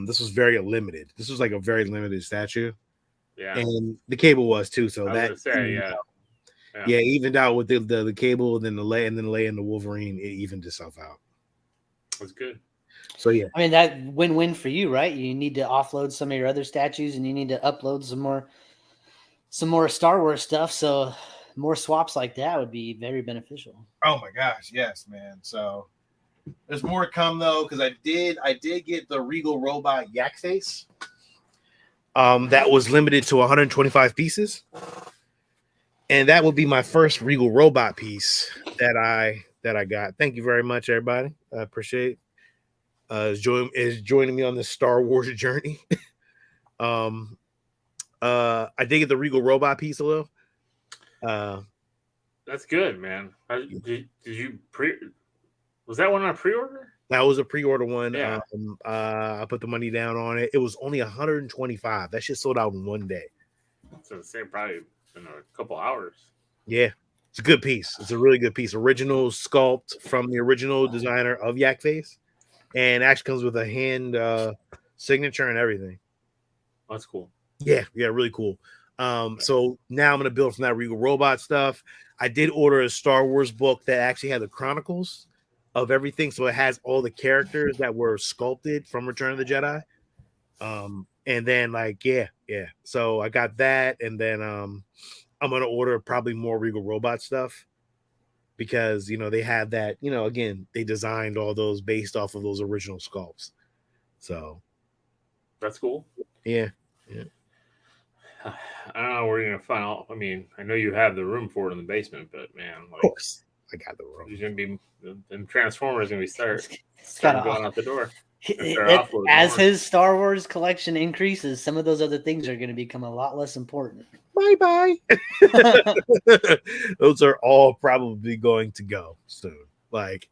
This was very limited. This was like a very limited statue. Yeah. And the Cable was too. So evened out with the Cable, then the Leia, and then Leia and the Wolverine, it evened itself out. That's good. So yeah. I mean, that win-win for you, right? You need to offload some of your other statues and you need to upload some more Star Wars stuff. So more swaps like that would be very beneficial. Oh my gosh, yes, man. So there's more to come though, because I did get the Regal Robot Yak Face. That was limited to 125 pieces, and that will be my first Regal Robot piece that I got. Thank you very much, everybody. I appreciate is joining me on this Star Wars journey. I did get the Regal Robot piece a little. That's good, man. Did you Was that one on a pre-order? That was a pre-order one. Yeah. I put the money down on it. It was only 125. That shit sold out in one day. So the same probably in a couple hours. Yeah. It's a good piece. It's a really good piece. Original sculpt from the original designer of Yak Face. And actually comes with a hand signature and everything. That's cool. Yeah, really cool. So now I'm gonna build from that Regal Robot stuff. I did order a Star Wars book that actually had the chronicles of everything, so it has all the characters that were sculpted from Return of the Jedi. And then like yeah. So I got that, and then I'm gonna order probably more Regal Robot stuff because they had that. Again, they designed all those based off of those original sculpts. So that's cool. Yeah. I don't know where you're gonna find out. I mean, I know you have the room for it in the basement, but man, like, of course, I got the room. There's gonna be the Transformers going out the door. As his Star Wars collection increases, some of those other things are going to become a lot less important. Bye. Those are all probably going to go soon. Like,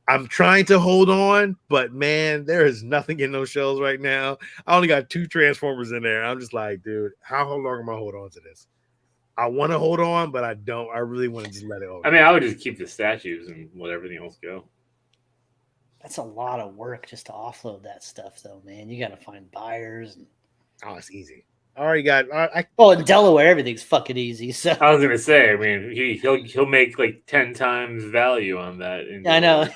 I'm trying to hold on, but man, there is nothing in those shelves right now. I only got 2 Transformers in there. I'm just like, dude, how long am I holding on to this? I want to hold on, but I don't. I really want to just let it go. I mean, I would just keep the statues and let everything else go. That's a lot of work just to offload that stuff, though, man. You got to find buyers. Oh, it's easy. I already got. In Delaware, everything's fucking easy. So I was gonna say, I mean, he'll make like 10 times value on that. I know.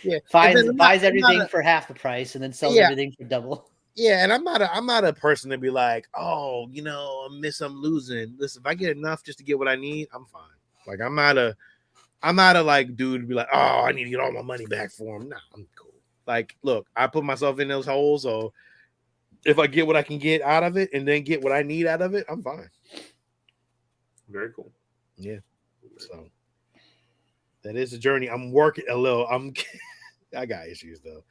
Yeah, buys everything for half the price and then sells everything for double. Yeah, and I'm not a person to be like, oh, I'm losing. Listen, if I get enough just to get what I need, I'm fine. Like, I'm not a like dude to be like, oh, I need to get all my money back for him. Nah, I'm cool. Like, look, I put myself in those holes, so if I get what I can get out of it and then get what I need out of it, I'm fine. Very cool. Yeah. So That is a journey. I'm working a little. I got issues though.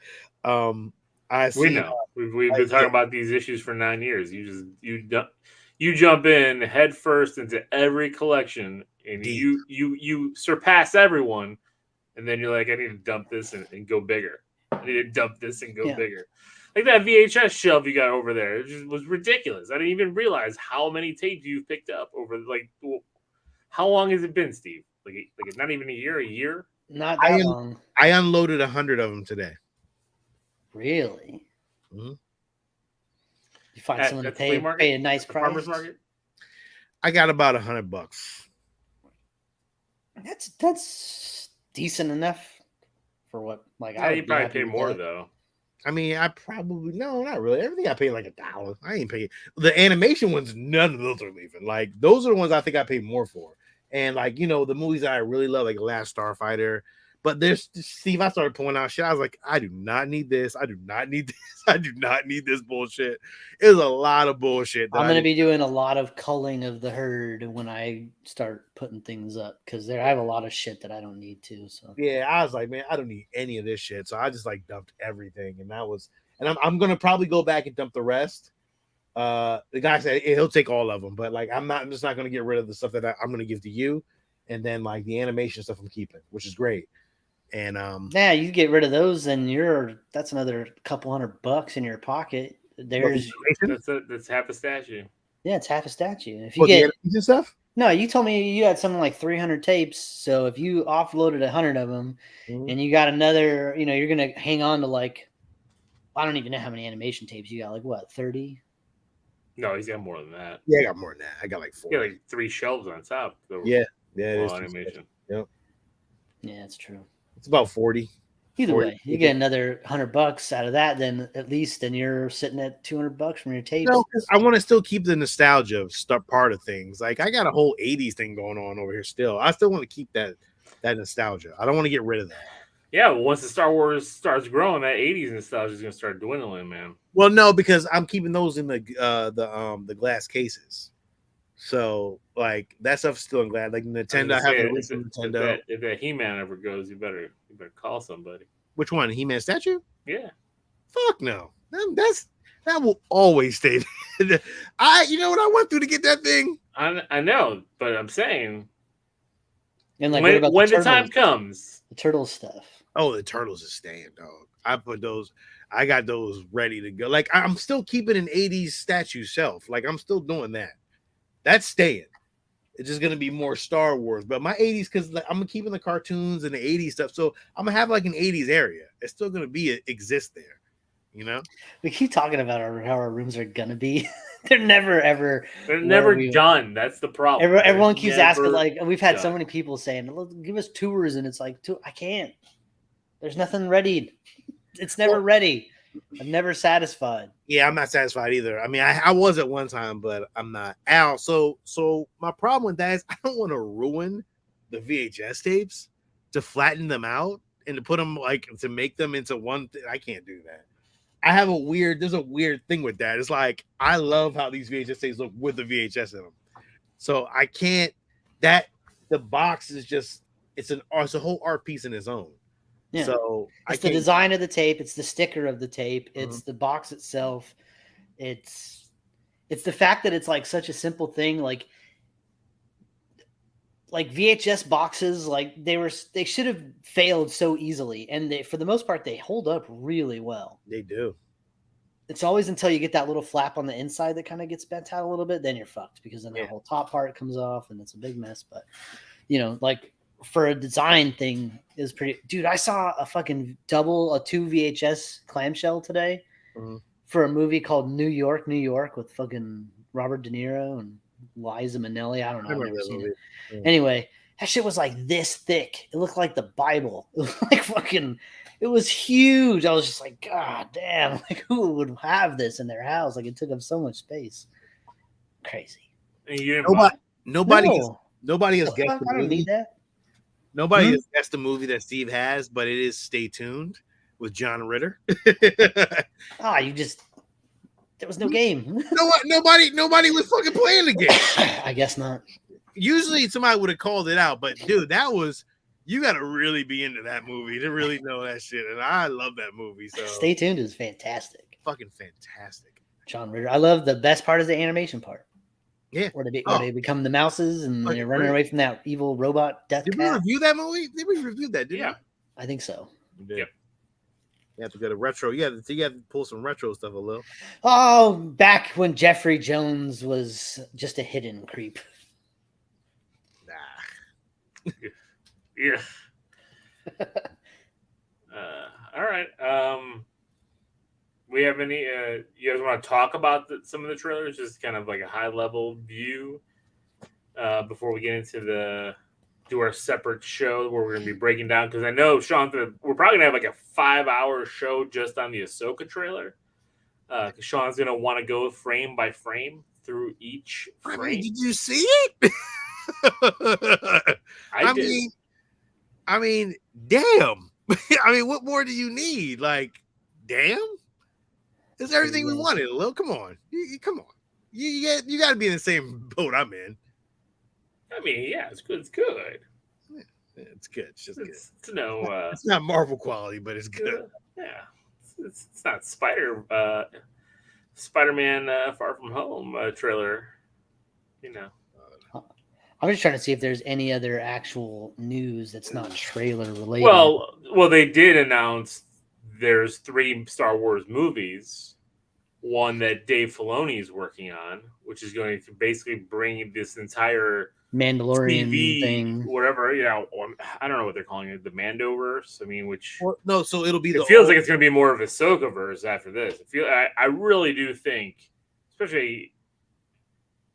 I see. We know we've been talking about these issues for 9 years. You jump in head first into every collection, and you surpass everyone, and then you're like, I need to dump this and go bigger. I need to dump this and go bigger. Like that VHS shelf you got over there, it just was ridiculous. I didn't even realize how many tapes you've picked up over how long has it been, Steve? Like not even a year? Not that long. I unloaded 100 of them today. Really? Mm-hmm. You find someone to pay a nice price. Farmers market. I got about $100. That's decent enough for what? Like, you probably pay more though. I mean, I probably not really. Everything I paid like $1. I ain't paying the animation ones. None of those are leaving. Like those are the ones I think I paid more for. And like the movies that I really love, like Last Starfighter. But there's Steve. I started pulling out shit. I was like, I do not need this. I do not need this. I do not need this bullshit. It was a lot of bullshit. I'm going to be doing a lot of culling of the herd when I start putting things up because I have a lot of shit that I don't need to. So yeah, I was like, man, I don't need any of this shit. So I just like dumped everything, and I'm going to probably go back and dump the rest. The guy said he'll take all of them, but like I'm just not going to get rid of the stuff that I'm going to give to you, and then like the animation stuff I'm keeping, which is great. And you get rid of those, and that's another couple $100 in your pocket. That's half a statue. Yeah, it's half a statue. If you get the stuff, no, you told me you had something like 300 tapes. So if you offloaded 100 of them, and you got another, you're gonna hang on to like, I don't even know how many animation tapes you got. Like what, 30? No, he's got more than that. Yeah, I got more than that. I got like 4. You got like 3 shelves on top. Yeah, it is animation. Yep. Yeah, that's true. It's about 40. Either way, you get another $100 out of that, then you're sitting at $200 from your tapes. No, because I want to still keep the nostalgia part of things. Like I got a whole 80s thing going on over here still. I still want to keep that nostalgia. I don't want to get rid of that. Yeah, well, once the Star Wars starts growing, that 80s nostalgia is gonna start dwindling, man. Well, no, because I'm keeping those in the glass cases. So like that stuff's still in glass. Like Nintendo, I have Nintendo. If that He-Man ever goes, you better call somebody. Which one? He-Man statue? Yeah. Fuck no. That will always stay. You know what I went through to get that thing? I know, but I'm saying, and like when the time comes, the turtle stuff. Oh, the turtles is staying, dog. I got those ready to go. Like I'm still keeping an 80s statue shelf. Like I'm still doing that. That's staying. It's just gonna be more Star Wars, but my 80s, because like, I'm keeping the cartoons and the 80s stuff, so I'm gonna have like an 80s area. It's still gonna exist there, We keep talking about how our rooms are gonna be. They're never done. That's the problem. Everyone keeps asking. Like we've had so many people saying, "Give us tours," and it's like, I can't. There's nothing ready. It's never ready. I'm never satisfied. Yeah, I'm not satisfied either. I mean, I was at one time, but I'm not. Al, so my problem with that is I don't want to ruin the VHS tapes to flatten them out and to put them to make them into one thing. I can't do that. There's a weird thing with that. It's like I love how these VHS tapes look with the VHS in them. So I can't. The box is just it's a whole art piece in its own. Yeah. So it's the design of the tape, it's the sticker of the tape, it's the box itself, it's the fact that it's like such a simple thing, like VHS boxes, like they should have failed so easily, and for the most part they hold up really well. They do. It's always until you get that little flap on the inside that kind of gets bent out a little bit, then you're fucked, because then the whole top part comes off and it's a big mess. But like for a design thing is pretty. Dude, I saw a fucking 2 VHS clamshell today for a movie called New York with fucking Robert De Niro and Liza Minnelli. I don't know. I've never seen it. Yeah. Anyway, that shit was like this thick. It looked like the Bible. It was like fucking. It was huge. I was just like, God damn! Like, who would have this in their house? Like, it took up so much space. Crazy. Nobody has guessed the movie. I don't need that. Nobody has guessed the movie that Steve has, but it is Stay Tuned with John Ritter. There was no game. Nobody was fucking playing the game. I guess not. Usually somebody would have called it out, but dude, that was You got to really be into that movie to really know that shit. And I love that movie. So Stay Tuned is fantastic. Fucking fantastic. John Ritter. I love the best part is the animation part. Yeah. Where they become the mouses and they're running away from that evil robot death Did cat. we review that movie? Did we review that? Didn't we? I think so. Yep. You have to go to retro. You have to pull some retro stuff a little. Oh, back when Jeffrey Jones was just a hidden creep. Nah. Yeah. All right. We have any? You guys want to talk about some of the trailers? Just kind of like a high level view before we get into do our separate show where we're going to be breaking down. Because I know Sean, we're probably going to have like a 5-hour show just on the Ahsoka trailer. Because Sean's going to want to go frame by frame through each frame. I mean, did you see it? I mean, damn. I mean, what more do you need? Like, damn. It's everything we wanted. Lil, come on, come on. You got to be in the same boat I'm in. I mean, yeah, it's good. It's good. Yeah, it's good. It's just good. It's no. It's not Marvel quality, but it's good. Yeah, it's not Spider-Man Far From Home trailer. You know. I'm just trying to see if there's any other actual news that's not trailer related. Well, they did announce there's 3 Star Wars movies. One that Dave Filoni is working on, which is going to basically bring this entire Mandalorian TV thing, whatever. I don't know what they're calling it, the Mandoverse. I mean, so it'll be. It feels like it's going to be more of a Ahsoka-verse after this. I really do think, especially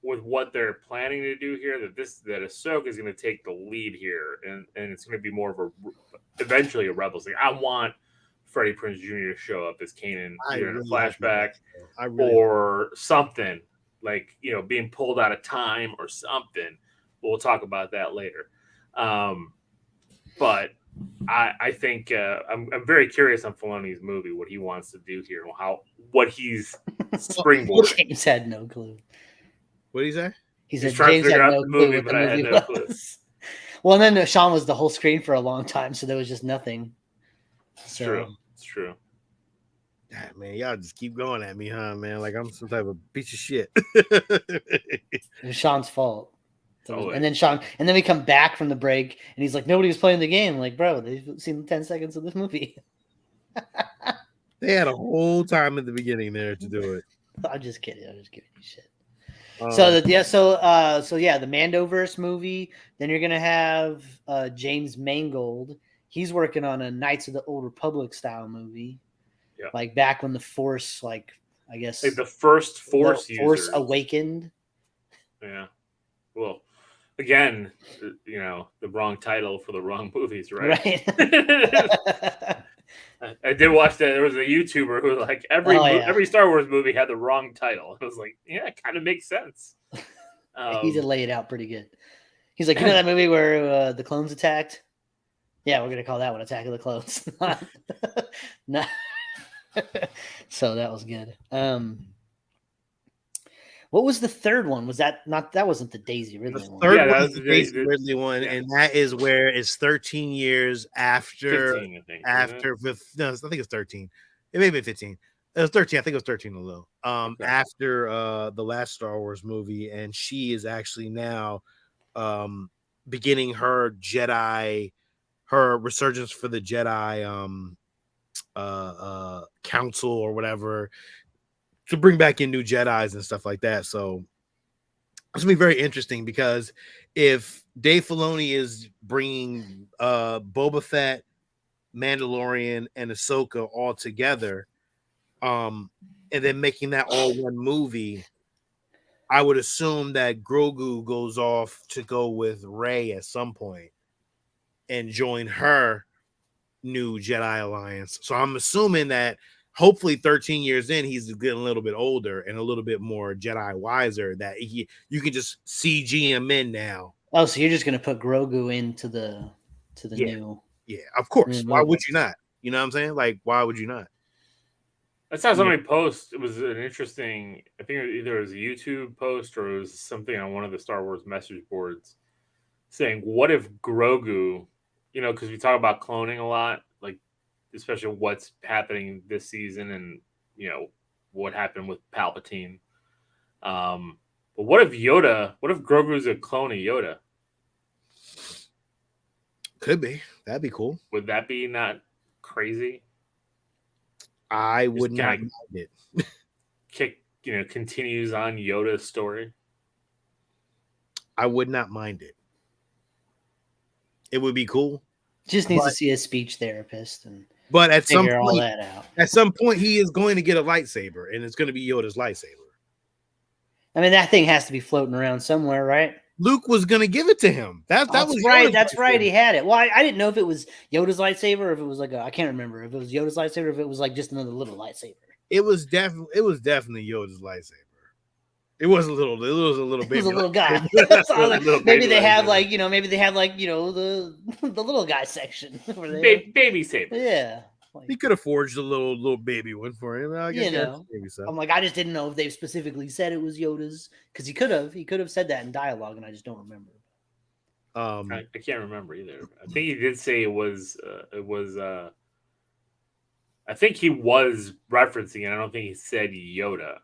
with what they're planning to do here, that Ahsoka is going to take the lead here, and it's going to be more of eventually a Rebels thing. I want Freddie Prinze Jr. to show up as Kanan either in a flashback or something, like, being pulled out of time or something. We'll talk about that later. But I think I'm very curious on Filoni's movie, what he wants to do here, what he's springboarding. James had no clue. What did he say? He said James had no clue what the movie was. Well, and then Sean was the whole screen for a long time, so there was just nothing. It's true. It's true. God, man, y'all just keep going at me, huh, man? Like I'm some type of piece of shit. It's Sean's fault. And then we come back from the break, and he's like, nobody was playing the game. Like, bro, they've seen 10 seconds of this movie. They had a whole time at the beginning there to do it. I'm just kidding. I'm just giving you shit. The Mandoverse movie. Then you're gonna have James Mangold. He's working on a Knights of the Old Republic style movie. Yeah. Like back when the Force, like the first Force awakened. Yeah. Well, again, the wrong title for the wrong movies, right? I did watch that. There was a YouTuber who was like, every Star Wars movie had the wrong title. I was like, yeah, it kind of makes sense. He did lay it out pretty good. He's like, that movie where the clones attacked? Yeah, we're going to call that one Attack of the Clones. No. So that was good. What was the third one? Was that not? That wasn't the Daisy Ridley one. Third one was the Daisy Ridley one, and that is where it's 13 years after. 15, I think. I think it's 13. It may be 15. It was 13. I think it was 13 a little. After the last Star Wars movie, and she is actually now beginning her resurgence for the Jedi council or whatever, to bring back in new Jedis and stuff like that. So it's gonna be very interesting, because if Dave Filoni is bringing Boba Fett, Mandalorian, and Ahsoka all together, and then making that all one movie, I would assume that Grogu goes off to go with Rey at some point and join her new Jedi Alliance. So I'm assuming that hopefully 13 years in, he's getting a little bit older and a little bit more Jedi wiser, that you can just CG him in now. Oh, so you're just going to put Grogu into the new. Yeah, of course. Why would you not? You know what I'm saying? Like, why would you not? I saw somebody post. It was an interesting, I think either it was a YouTube post or it was something on one of the Star Wars message boards saying, what if Grogu you know, because we talk about cloning a lot, like especially what's happening this season, and you know what happened with Palpatine. But what if Yoda? What if Grogu's a clone of Yoda? Could be. That'd be cool. Would that be not crazy? I would not mind it. Continues on Yoda's story. I would not mind it. It would be cool. Just needs to see a speech therapist but at some figure point, all that out. At some point, he is going to get a lightsaber, and it's going to be Yoda's lightsaber. I mean, that thing has to be floating around somewhere, right? Luke was going to give it to him. That was right. Yoda's That's lightsaber. right. He had it. Well, I didn't know if it was Yoda's lightsaber or if it was like I can't remember if it was Yoda's lightsaber or if it was like just another little lightsaber. It was definitely Yoda's lightsaber. It was a little baby. It was a little guy. Maybe they have like the little guy section. Baby saber. Yeah. He could have forged a little baby one for him. I guess maybe so. I'm like, I just didn't know if they specifically said it was Yoda's because he could have said that in dialogue, and I just don't remember. I can't remember either. I think he did say it was. I think he was referencing it. I don't think he said Yoda,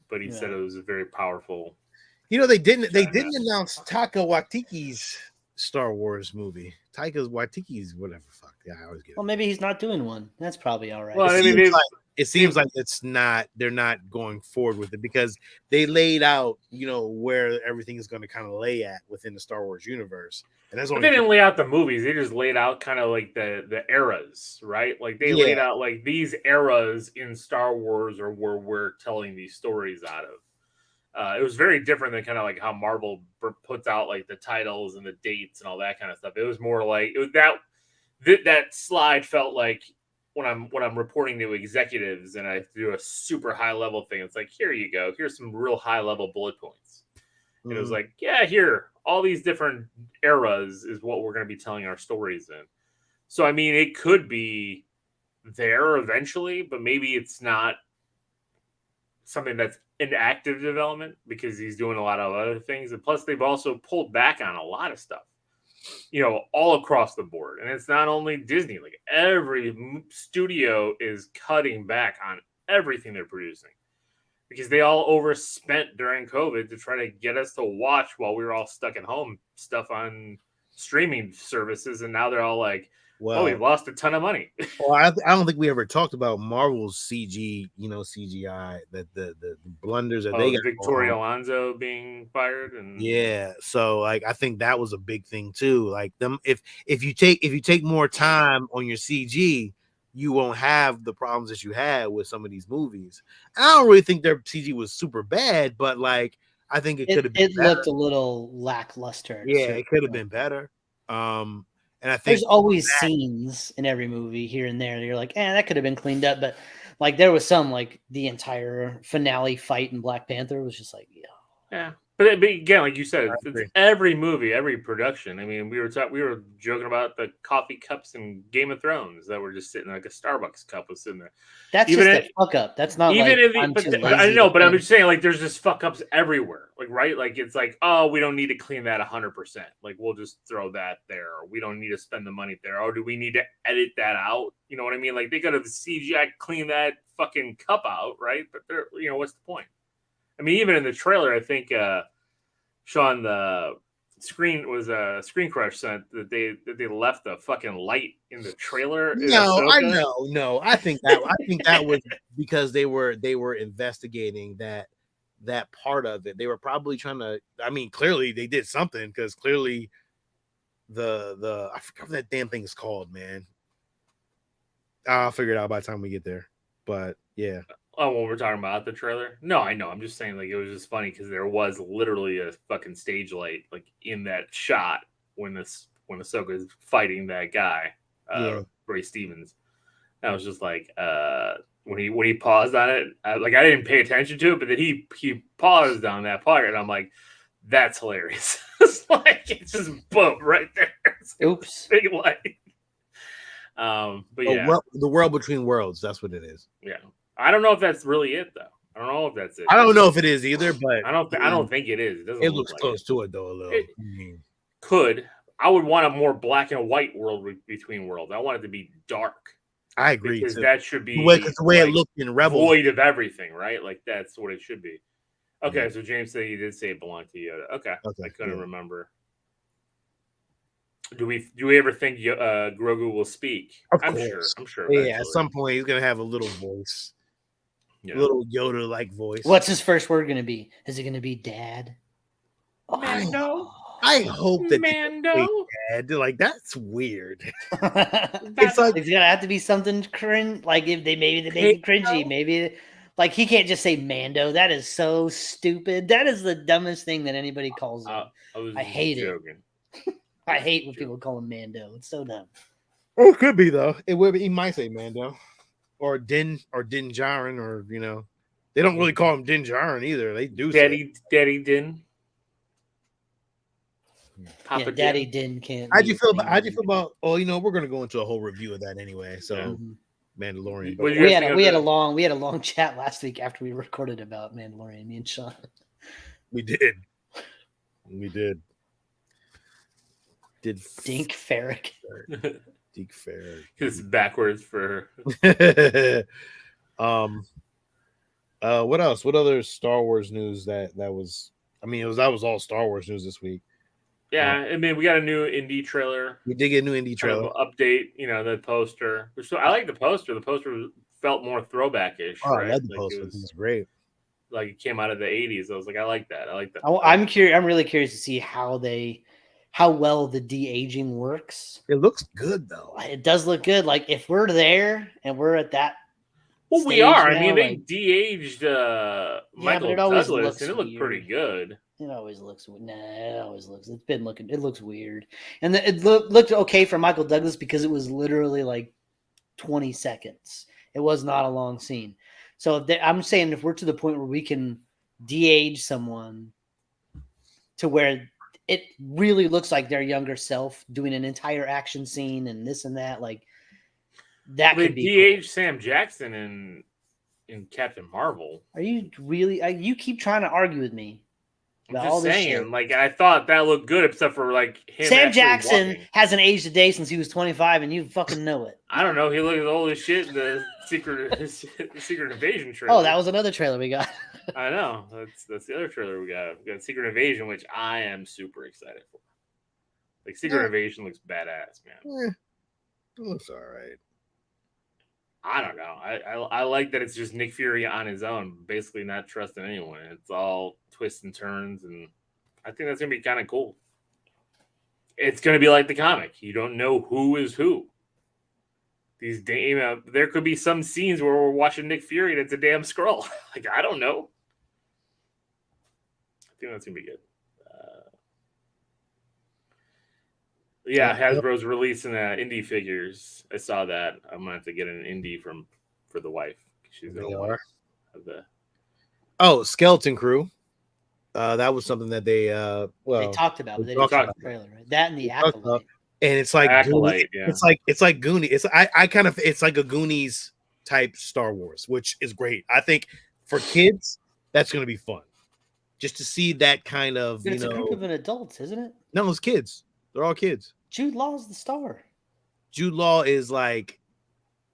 but he said it was a very powerful. You know, they didn't announce Taika Waititi's Star Wars movie. Taika Waititi's whatever. Fuck yeah, I always get it. Well, maybe he's not doing one. That's probably all right. Well, it seems like it's not. They're not going forward with it because they laid out, where everything is going to kind of lay at within the Star Wars universe. And that's they didn't lay out the movies. They just laid out kind of like the eras, right? Like they laid out like these eras in Star Wars or where we're telling these stories out of. It was very different than kind of like how Marvel puts out like the titles and the dates and all that kind of stuff. It was more like it was that slide felt like when I'm reporting to executives and I have to do a super high level thing. It's like, here you go. Here's some real high level bullet points. Mm-hmm. It was like, yeah, here, all these different eras is what we're going to be telling our stories in. So, I mean, it could be there eventually, but maybe it's not something that's in active development because he's doing a lot of other things. And plus, they've also pulled back on a lot of stuff, all across the board. And it's not only Disney. Like, every studio is cutting back on everything they're producing because they all overspent during COVID to try to get us to watch while we were all stuck at home stuff on streaming services. And now they're all like, well, we've lost a ton of money. Well, I don't think we ever talked about Marvel's CGI, that the blunders that they got. Victoria Alonso being fired, and so like I think that was a big thing too. Like them, if you take more time on your CG, you won't have the problems that you had with some of these movies. I don't really think their CG was super bad, but like I think it could have been. It looked a little lackluster. Yeah, it could have been better. And I think there's always scenes in every movie here and there. You're like, that could have been cleaned up. But like there was some like the entire finale fight in Black Panther was just like, yeah. But again, like you said, it's every movie, every production. I mean, we were joking about the coffee cups in Game of Thrones that were just sitting like a Starbucks cup was sitting there. That's even just a fuck up. That's not even I know, but I'm just saying, like, there's just fuck ups everywhere. Like, right? Like, it's like, oh, we don't need to clean that 100%. Like, we'll just throw that there. Or we don't need to spend the money there. Or do we need to edit that out? You know what I mean? Like, they could have CGI clean that fucking cup out, right? But what's the point? I mean, even in the trailer, I think Sean, the screen was a Screen Crush sent that they left the fucking light in the trailer. No, I think that was because they were investigating that part of it. They were probably trying to. I mean, clearly they did something because clearly the I forgot what that damn thing is called, man. I'll figure it out by the time we get there. But yeah. Oh, when we're talking about the trailer? No, I know. I'm just saying, like, it was just funny because there was literally a fucking stage light, like, in that shot when Ahsoka is fighting that guy, Ray Stevens. I was just like, when he paused on it, I didn't pay attention to it, but then he paused on that part, and I'm like, that's hilarious. It's just boom right there. Oops. Big light. But yeah, the world between worlds. That's what it is. Yeah. I don't know if that's really it, though. I don't know if that's it. I don't know if it is either, but I don't think it is. It looks close to it, though, a little. Could. I would want a more black and white world between worlds. I want it to be dark. I agree because too. that should be the way it looked in Rebels, void of everything, right? Like that's what it should be. Okay, so James said he did say it belonged to Yoda. Okay. I couldn't remember. Do we ever think Grogu will speak? I'm sure. Yeah, at some point he's gonna have a little voice, little Yoda-like voice. What's his first word gonna be? Is it gonna be Dad? Mando. I hope that Mando. Dad. Like that's weird. It's like it's gonna have to be something cringe. Like if they make it cringy, maybe. Like he can't just say Mando. That is so stupid. That is the dumbest thing that anybody calls him. I hate it. I hate when people call him Mando. It's so dumb. Oh, it could be though. It would be. He might say Mando, or Din Djarin, or they don't really call him Din Djarin either. They do. Daddy Din. Papa Daddy Din can't. How'd you feel about? Oh, we're gonna go into a whole review of that anyway. So, Mandalorian. We had a long chat last week after we recorded about Mandalorian. Me and Sean. We did. Dink Ferrick. Dink Ferrick. It's backwards for. What else? What other Star Wars news that was? I mean, that was all Star Wars news this week. Yeah, I mean, we got a new indie trailer. We did get a new indie trailer. Update, the poster. So I like the poster. The poster felt more throwback-ish. Oh, right? I love the poster. It's great. Like it came out of the 80s. I was like, I like that. I'm curious. I'm really curious to see how well the de-aging works. It looks good though. It does look good. Like if we're there and we're at that. Well, we are. Now, I mean, they de-aged Michael Douglas, and it looked pretty good. It always looks. It's been looking. It looks weird, and it looked okay for Michael Douglas because it was literally like 20 seconds. It was not a long scene. So I'm saying if we're to the point where we can de-age someone to where it really looks like their younger self doing an entire action scene and this and that, like that could be. De-age cool. Sam Jackson in Captain Marvel. Are you really? You keep trying to argue with me. I'm just saying, like I thought that looked good, except for like him. Sam Jackson hasn't aged a day since he was 25, and you fucking know it. I don't know. He looked old as shit in the Secret Invasion trailer. Oh, that was another trailer we got. I know. That's the other trailer we got. We got Secret Invasion, which I am super excited for. Like Secret Invasion looks badass, man. It looks all right. I don't know. I like that it's just Nick Fury on his own, basically not trusting anyone. It's all twists and turns, and I think that's gonna be kind of cool. It's gonna be like the comic. You don't know who is who. There could be some scenes where we're watching Nick Fury and it's a damn Skrull. Like I don't know. I think that's gonna be good. Yeah, Hasbro's releasing indie figures. I saw that. I'm gonna have to get an indie for the wife. She's the wife of the Skeleton Crew. That was something that they talked about. They talked about the trailer, right? That and the Acolyte. And it's like Acolyte, it's like Goonies. It's like a Goonies type Star Wars, which is great. I think for kids, that's gonna be fun. Just to see that kind of it's a group of adults, isn't it? No, it's kids. They're all kids. Jude Law's the star. Jude Law is like...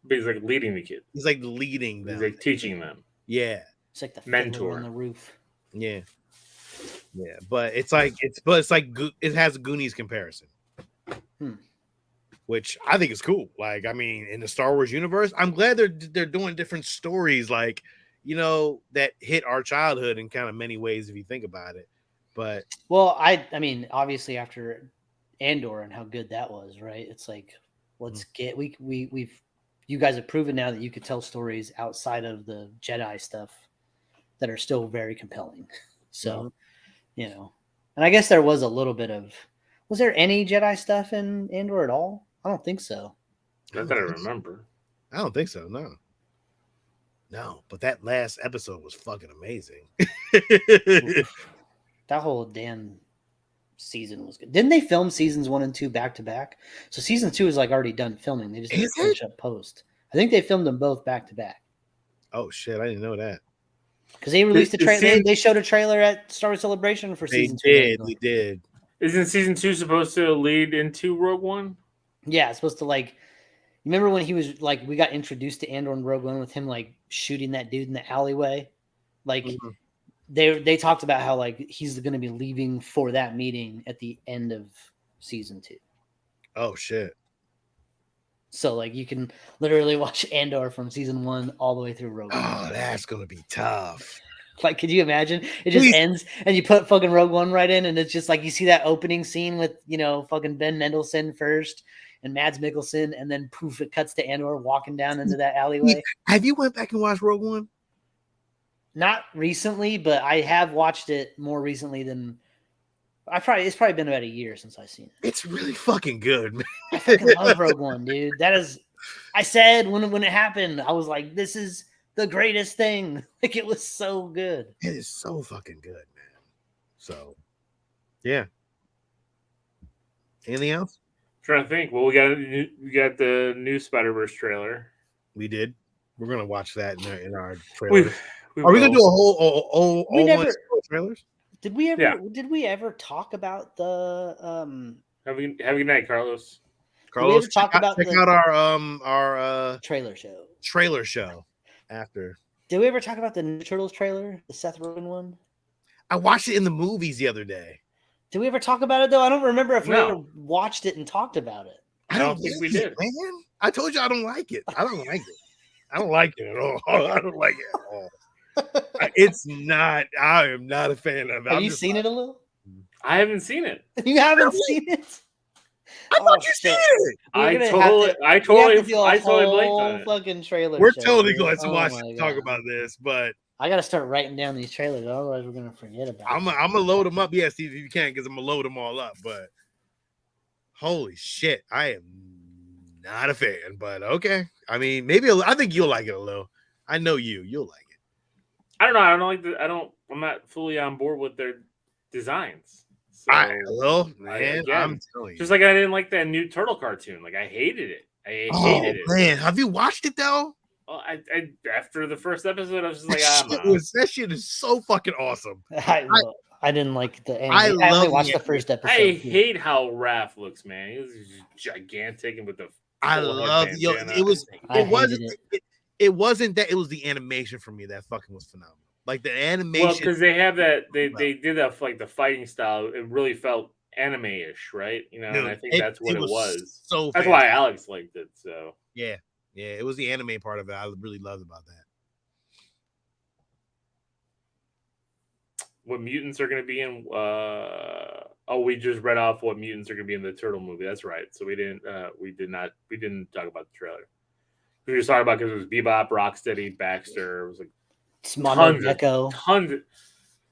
But he's like leading the kids. He's like leading them. He's like teaching them. Yeah. It's like the mentor on the roof. Yeah. Yeah. But it has a Goonies comparison. Which I think is cool. Like, I mean, in the Star Wars universe, I'm glad they're doing different stories, like, that hit our childhood in kind of many ways if you think about it. But I mean, obviously after Andor and how good that was, right? It's like, let's get you guys have proven now that you could tell stories outside of the Jedi stuff that are still very compelling. So, and I guess there was a little bit of, was there any Jedi stuff in Andor at all? I don't think so. Not that I remember. I don't think so. No, but that last episode was fucking amazing. That whole damn season was good. Didn't they film seasons 1 and 2 back to back? So season 2 is like already done filming. They just need to finish up post. I think they filmed them both back to back. Oh shit, I didn't know that. Because they released a trailer. They showed a trailer at Star Wars Celebration for season 2. They did. Isn't season 2 supposed to lead into Rogue One? Yeah, it's supposed to like. Remember when he was like, we got introduced to Andor and Rogue One with him like shooting that dude in the alleyway, like. Mm-hmm. They talked about how like he's going to be leaving for that meeting at the end of season 2. Oh shit! So like you can literally watch Andor from season 1 all the way through Rogue One. Oh, that's gonna be tough. Like, could you imagine? It just ends and you put fucking Rogue One right in, and it's just like you see that opening scene with fucking Ben Mendelsohn first and Mads Mikkelsen, and then poof, it cuts to Andor walking down into that alleyway. Have you went back and watched Rogue One? Not recently, but I have watched it more recently than it's probably been about a year since I've seen it. It's really fucking good, man. I fucking love Rogue One, dude. That is, I said when it happened, I was like, this is the greatest thing. Like, it was so good. It is so fucking good, man. So, yeah. Anything else? I'm trying to think. Well, we got the new Spider-Verse trailer. We did. We're gonna watch that in our trailer. Are we gonna do a whole trailers? Did we ever talk about the Have a good night, Carlos. Carlos, check out our trailer show after. Did we ever talk about the Ninja Turtles trailer, the Seth Rogen one? I watched it in the movies the other day. Did we ever talk about it though? I don't remember if we ever watched it and talked about it. I don't think we did, man. I told you I don't like it. I don't like it. I don't like it at all. I don't like it at all. It's not. I am not a fan of it. Have you seen it a little? I haven't seen it. You haven't seen it? I thought you seen it. I totally blanked on it. Fucking trailer. We're totally going to watch and talk about this, but I got to start writing down these trailers, otherwise we're gonna forget about. I'm gonna load them up. Yeah, Steve, if you can, because I'm gonna load them all up. But holy shit, I am not a fan. But okay, I mean, maybe I think you'll like it a little. I know you'll like it. I don't know. I don't like I'm not fully on board with their designs. So, man, I'm telling you. Just like I didn't like that new turtle cartoon. Like I hated it. I hated it. Man, have you watched it though? Well, I after the first episode, I was just like, that shit is so fucking awesome. I didn't like the anime. I only watched the first episode. I hate how Raph looks, man. He was gigantic and with the. I love it wasn't that, it was the animation for me that fucking was phenomenal. Like the animation. Well, because they have that they did that like the fighting style. It really felt anime-ish, right? Dude, and I think that's what it was. So that's why Alex liked it. So yeah, it was the anime part of it. I really loved about that. What mutants are going to be in? We just read off what mutants are going to be in the Turtle movie. That's right. So we didn't talk about the trailer. We were just talking about because it was Bebop, Rocksteady, Baxter. It was like Mondo Gecko. Tons.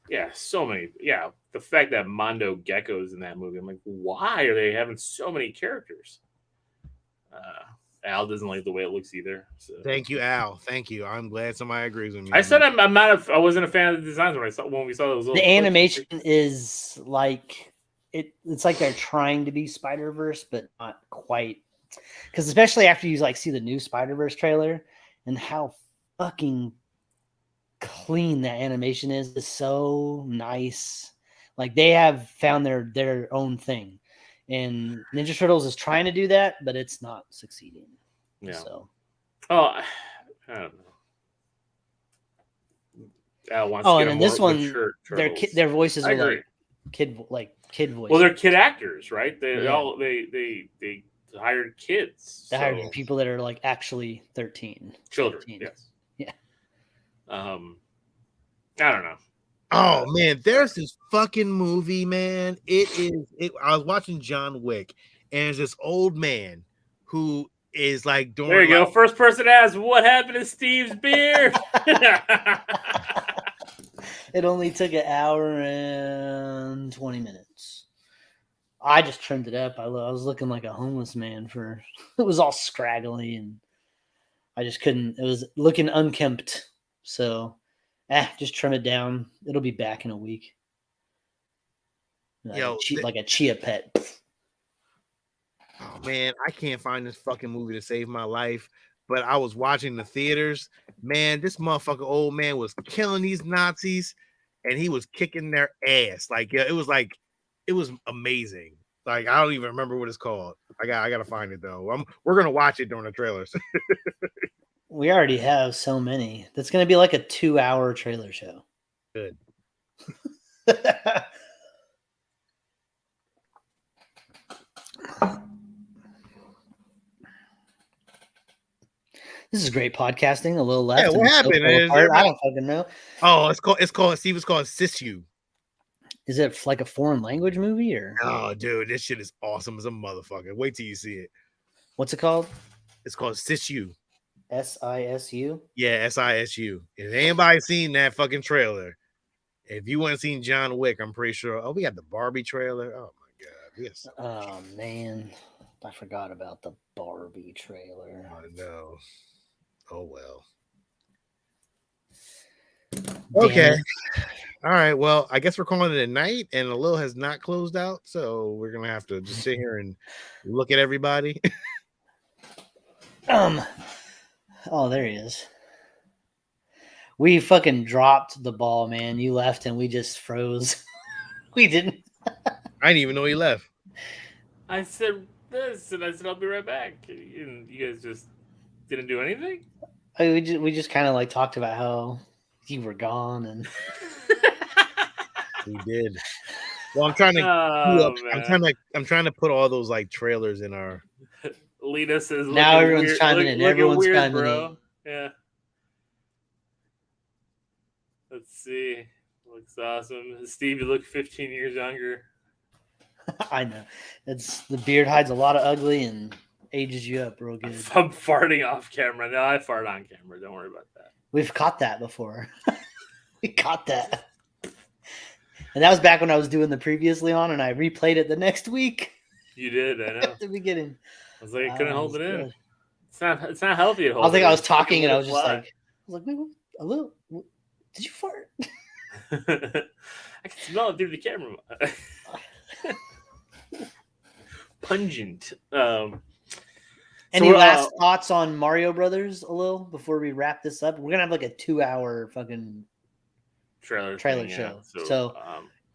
Yeah, so many. Yeah, the fact that Mondo Gecko is in that movie, I'm like, why are they having so many characters? Al doesn't like the way it looks either. So. Thank you, Al. Thank you. I'm glad somebody agrees with me. I said I wasn't a fan of the designs when we saw those. The animation is like it's like they're trying to be Spider-Verse, but not quite. Because especially after you like see the new Spider-Verse trailer and how fucking clean that animation is so nice. Like they have found their own thing. And Ninja Turtles is trying to do that, but it's not succeeding. Yeah. So. I don't know. Al wants and in this one, their voices are like kid voices. Well, they're kid actors, right? They hired kids. They hired people that are like actually 13. Children. 13. Yes. Yeah. I don't know. Oh man, there's this fucking movie, man. I was watching John Wick, and there's this old man who is like doing. There you go. First person asked, "What happened to Steve's beard?" It only took an hour and 20 minutes. I just trimmed it up. I was looking like a homeless man it was all scraggly, and I just couldn't. It was looking unkempt, so. Just trim it down. It'll be back in a week. Like a chia pet. Oh man, I can't find this fucking movie to save my life. But I was watching the theaters. Man, this motherfucker old man was killing these Nazis, and he was kicking their ass. Like it was like It was amazing. Like I don't even remember what it's called. I gotta find it though. We're gonna watch it during the trailers. We already have so many. That's gonna be like a 2-hour trailer show. Good. This is great podcasting. A little left. Yeah, what happened? I don't fucking know. Oh, it's called Steve. It's called Sisu. Is it like a foreign language movie or? Oh, dude, this shit is awesome as a motherfucker. Wait till you see it. What's it called? It's called Sisu. SISU. Yeah, SISU. If anybody seen that fucking trailer, if you haven't seen John Wick, I'm pretty sure. Oh, we got the Barbie trailer. Oh my god. Yes. Oh man, I forgot about the Barbie trailer. I know. Oh well. Damn Okay. it. All right. Well, I guess we're calling it a night, and Alil has not closed out, so we're gonna have to just sit here and look at everybody. Oh, there he is. We fucking dropped the ball, man. You left, and we just froze. We didn't. I didn't even know he left. I said this, and I said I'll be right back. And you guys just didn't do anything. We just kind of like talked about how you were gone, and We did. Well, I'm trying to. I'm trying to put all those like trailers in our. Lena says, now everyone's chiming in. Everyone's chiming bro. In. Yeah. Let's see. Looks awesome. Steve, you look 15 years younger. I know. It's the beard hides a lot of ugly and ages you up real good. I'm farting off camera. No, I fart on camera. Don't worry about that. We've caught that before. We caught that. And that was back when I was doing the previously on, and I replayed it the next week. You did, I know. At the beginning. I was like, I couldn't hold it in. It's not healthy to hold. I think I was talking, and I was just like, wait, a little. Did you fart? I can smell it through the camera. Pungent. Any last thoughts on Mario Brothers, Alil, before we wrap this up? We're gonna have like a 2-hour fucking trailer show. Yeah. So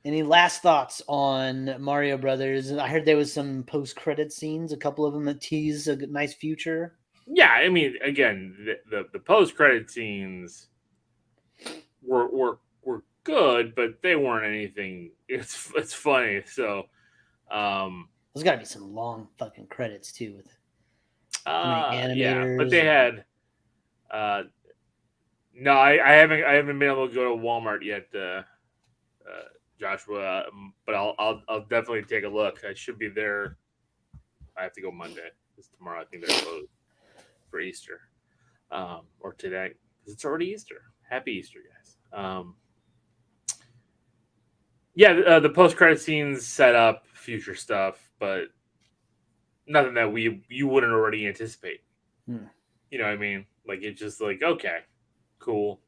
any last thoughts on Mario Brothers? I heard there was some post-credit scenes, a couple of them that tease a nice future. Yeah, I mean, again, the post-credit scenes were good, but they weren't anything. It's funny. So there's got to be some long fucking credits too with animators. Yeah, but they had. No, I haven't been able to go to Walmart yet, Joshua. But I'll definitely take a look. I should be there. I have to go Monday because tomorrow I think they're closed for Easter, or today because it's already Easter. Happy Easter, guys. Yeah, the post-credit scenes set up future stuff, but nothing that you wouldn't already anticipate. You know what I mean? Like, it's just like, okay, cool.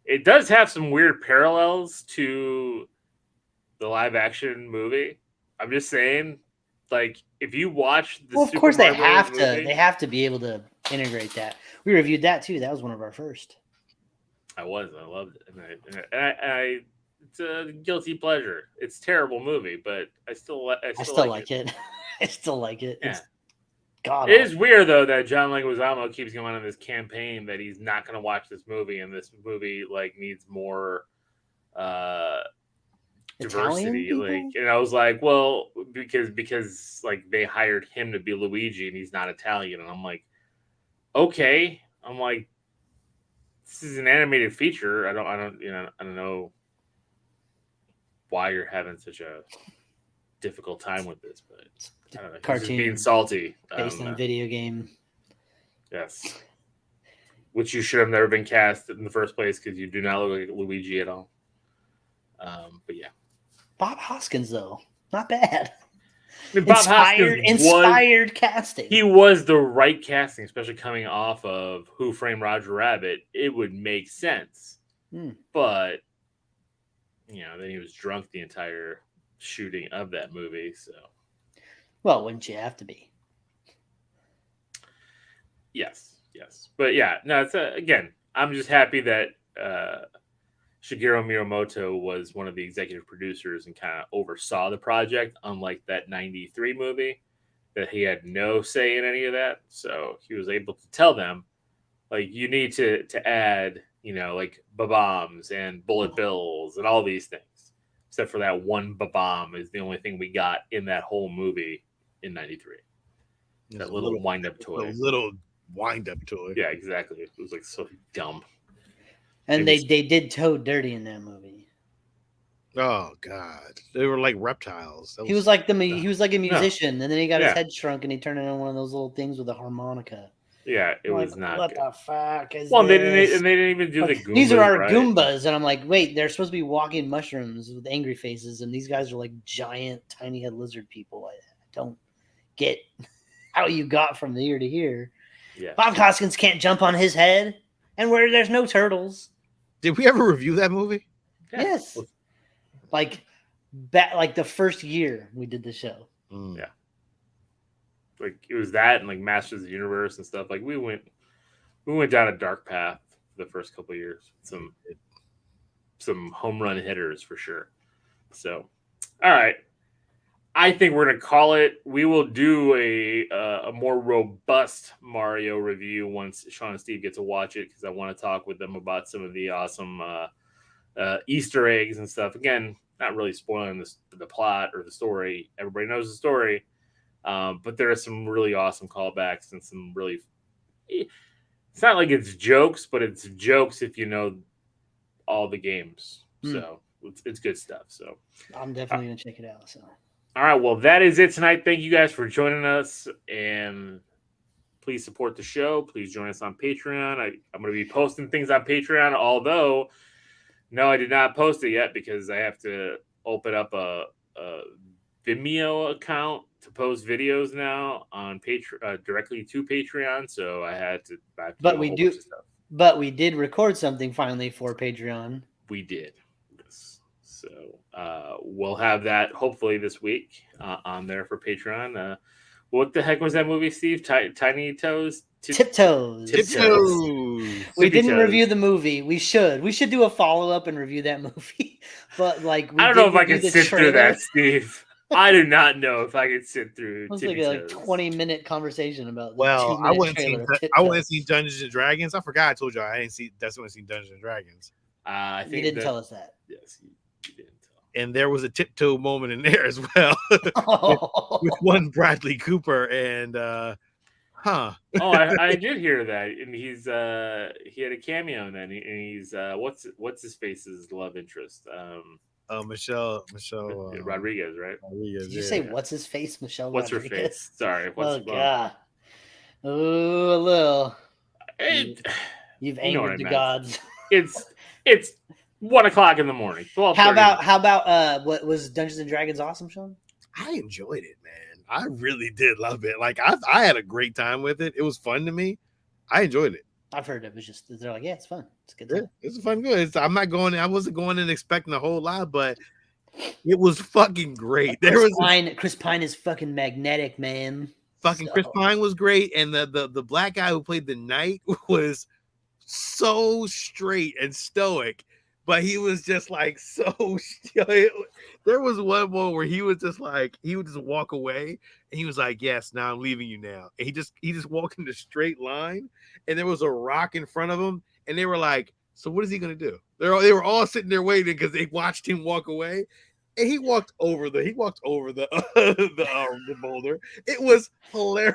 It does have some weird parallels to the live-action movie. I'm just saying, like, if you watch the of course they have to. They have to be able to integrate that. We reviewed that too. That was one of our first. I loved it, and I it's a guilty pleasure. It's a terrible movie, but I still like it. I still like it. Yeah. It's God. It is weird though that John Leguizamo keeps going on this campaign that he's not going to watch this movie, and this movie like needs more diversity. Like, and I was like, well, because like they hired him to be Luigi, and he's not Italian, and I'm like, okay. I'm like, this is an animated feature. I don't know why you're having such a difficult time with this, but I don't know. Cartoon, just being salty based on a video game. Yes, which you should have never been cast in the first place because you do not look like Luigi at all. But yeah, Bob Hoskins though, not bad. I mean, Bob inspired casting. He was the right casting, especially coming off of Who Framed Roger Rabbit. It would make sense, but then he was drunk the entire shooting of that movie. So, well, wouldn't you have to be? Yes, but yeah, no. It's again, I'm just happy that Shigeru Miyamoto was one of the executive producers and kind of oversaw the project, unlike that 93 movie that he had no say in any of that. So he was able to tell them, like, you need to add, like bombs and bullet bills and all these things. Except for that one bomb is the only thing we got in that whole movie in 93. That little wind-up toy. A little wind-up toy. Yeah, exactly. It was like so dumb. And they did Toad dirty in that movie. Oh God, they were like reptiles. He was like a musician, and then he got his head shrunk, and he turned into one of those little things with a harmonica. Yeah, it was not. What good. The fuck is well, this? They didn't even do the Goombas. These are our Goombas, and I'm like, wait, they're supposed to be walking mushrooms with angry faces, and these guys are like giant, tiny head lizard people. I don't get how you got from here to here. Yeah. Bob Hoskins can't jump on his head, and where there's no turtles. Did we ever review that movie? Yes. Like the first year we did the show. Yeah. Like it was that and like Masters of the Universe and stuff. Like we went down a dark path for the first couple of years. Some home run hitters for sure. So, all right. I think we're gonna call it. We will do a more robust Mario review once Sean and Steve get to watch it because I want to talk with them about some of the awesome Easter eggs and stuff. Again, not really spoiling the plot or the story. Everybody knows the story, but there are some really awesome callbacks and some really. It's not like it's jokes, but it's jokes if you know all the games. So it's good stuff. So I'm definitely gonna check it out. So. All right, well, that is it tonight. Thank you guys for joining us, and please support the show. Please join us on Patreon. I'm going to be posting things on Patreon, although, no, I did not post it yet because I have to open up a Vimeo account to post videos now on directly to Patreon, so I had to But we did record something finally for Patreon. We did. So we'll have that hopefully this week on there for Patreon. What the heck was that movie, Steve? Tiny Toes? Tiptoes. We didn't review the movie. We should. We should do a follow-up and review that movie. But like, I don't know if I can sit through that, Steve. I do not know if I could sit through. It was like a 20-minute conversation about. Well, I wouldn't see Dungeons and Dragons. I forgot I told you I didn't see. That's when I seen Dungeons and Dragons. I think you didn't tell us that. Yes. And there was a tiptoe moment in there as well with one Bradley Cooper and I did hear that, and he had a cameo in that, and he's what's his face's love interest, Michelle Rodriguez, right? Did you say what's his face, Michelle? What's Rodriguez? Her face? Sorry, God, oh, Lil, you've angered the gods. It's 1 o'clock in the morning. How about what was Dungeons and Dragons awesome, Sean? I enjoyed it, man. I really did love it. Like I had a great time with it. It was fun to me. I enjoyed it. I've heard it was just they're like, yeah, it's fun. It's good. Yeah, it's fun. Good. I wasn't going in expecting a whole lot, but it was fucking great. Chris Pine is fucking magnetic, man. Chris Pine was great, and the black guy who played the knight was so straight and stoic. But he was just like so. There was one moment where he would just walk away, and he was like, "Yes, now I'm leaving you now." And he just walked in a straight line, and there was a rock in front of him, and they were like, "So what is he gonna do?" They were all sitting there waiting because they watched him walk away, and he walked over the boulder. It was hilarious.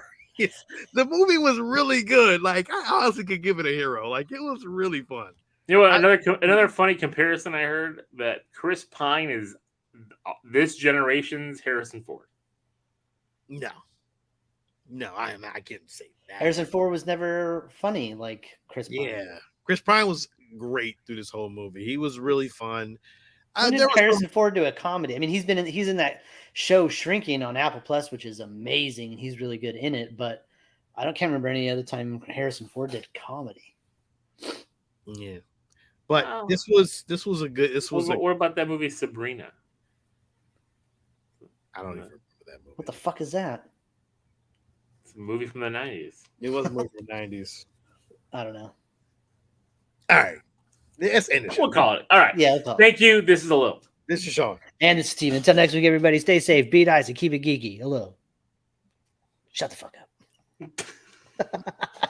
The movie was really good. Like I honestly could give it a hero. Like it was really fun. You know what? Another funny comparison I heard that Chris Pine is this generation's Harrison Ford. No, I can't say that. Harrison Ford was never funny like Chris Pine. Yeah, Chris Pine was great through this whole movie. He was really fun. When did Harrison Ford do a comedy? I mean, he's in that show Shrinking on Apple Plus, which is amazing. He's really good in it, but I can't remember any other time Harrison Ford did comedy. Yeah. But this was a good. What about that movie Sabrina? I don't even remember that movie. What the fuck is that? It's a movie from the 90s. It was a movie from the 90s. I don't know. All right. Let's end the show. We'll call it. All right. Yeah. We'll Thank you. This is Alil. This is Sean. And it's Steve. Until next week, everybody, stay safe, be nice, and keep it geeky. Hello. Shut the fuck up.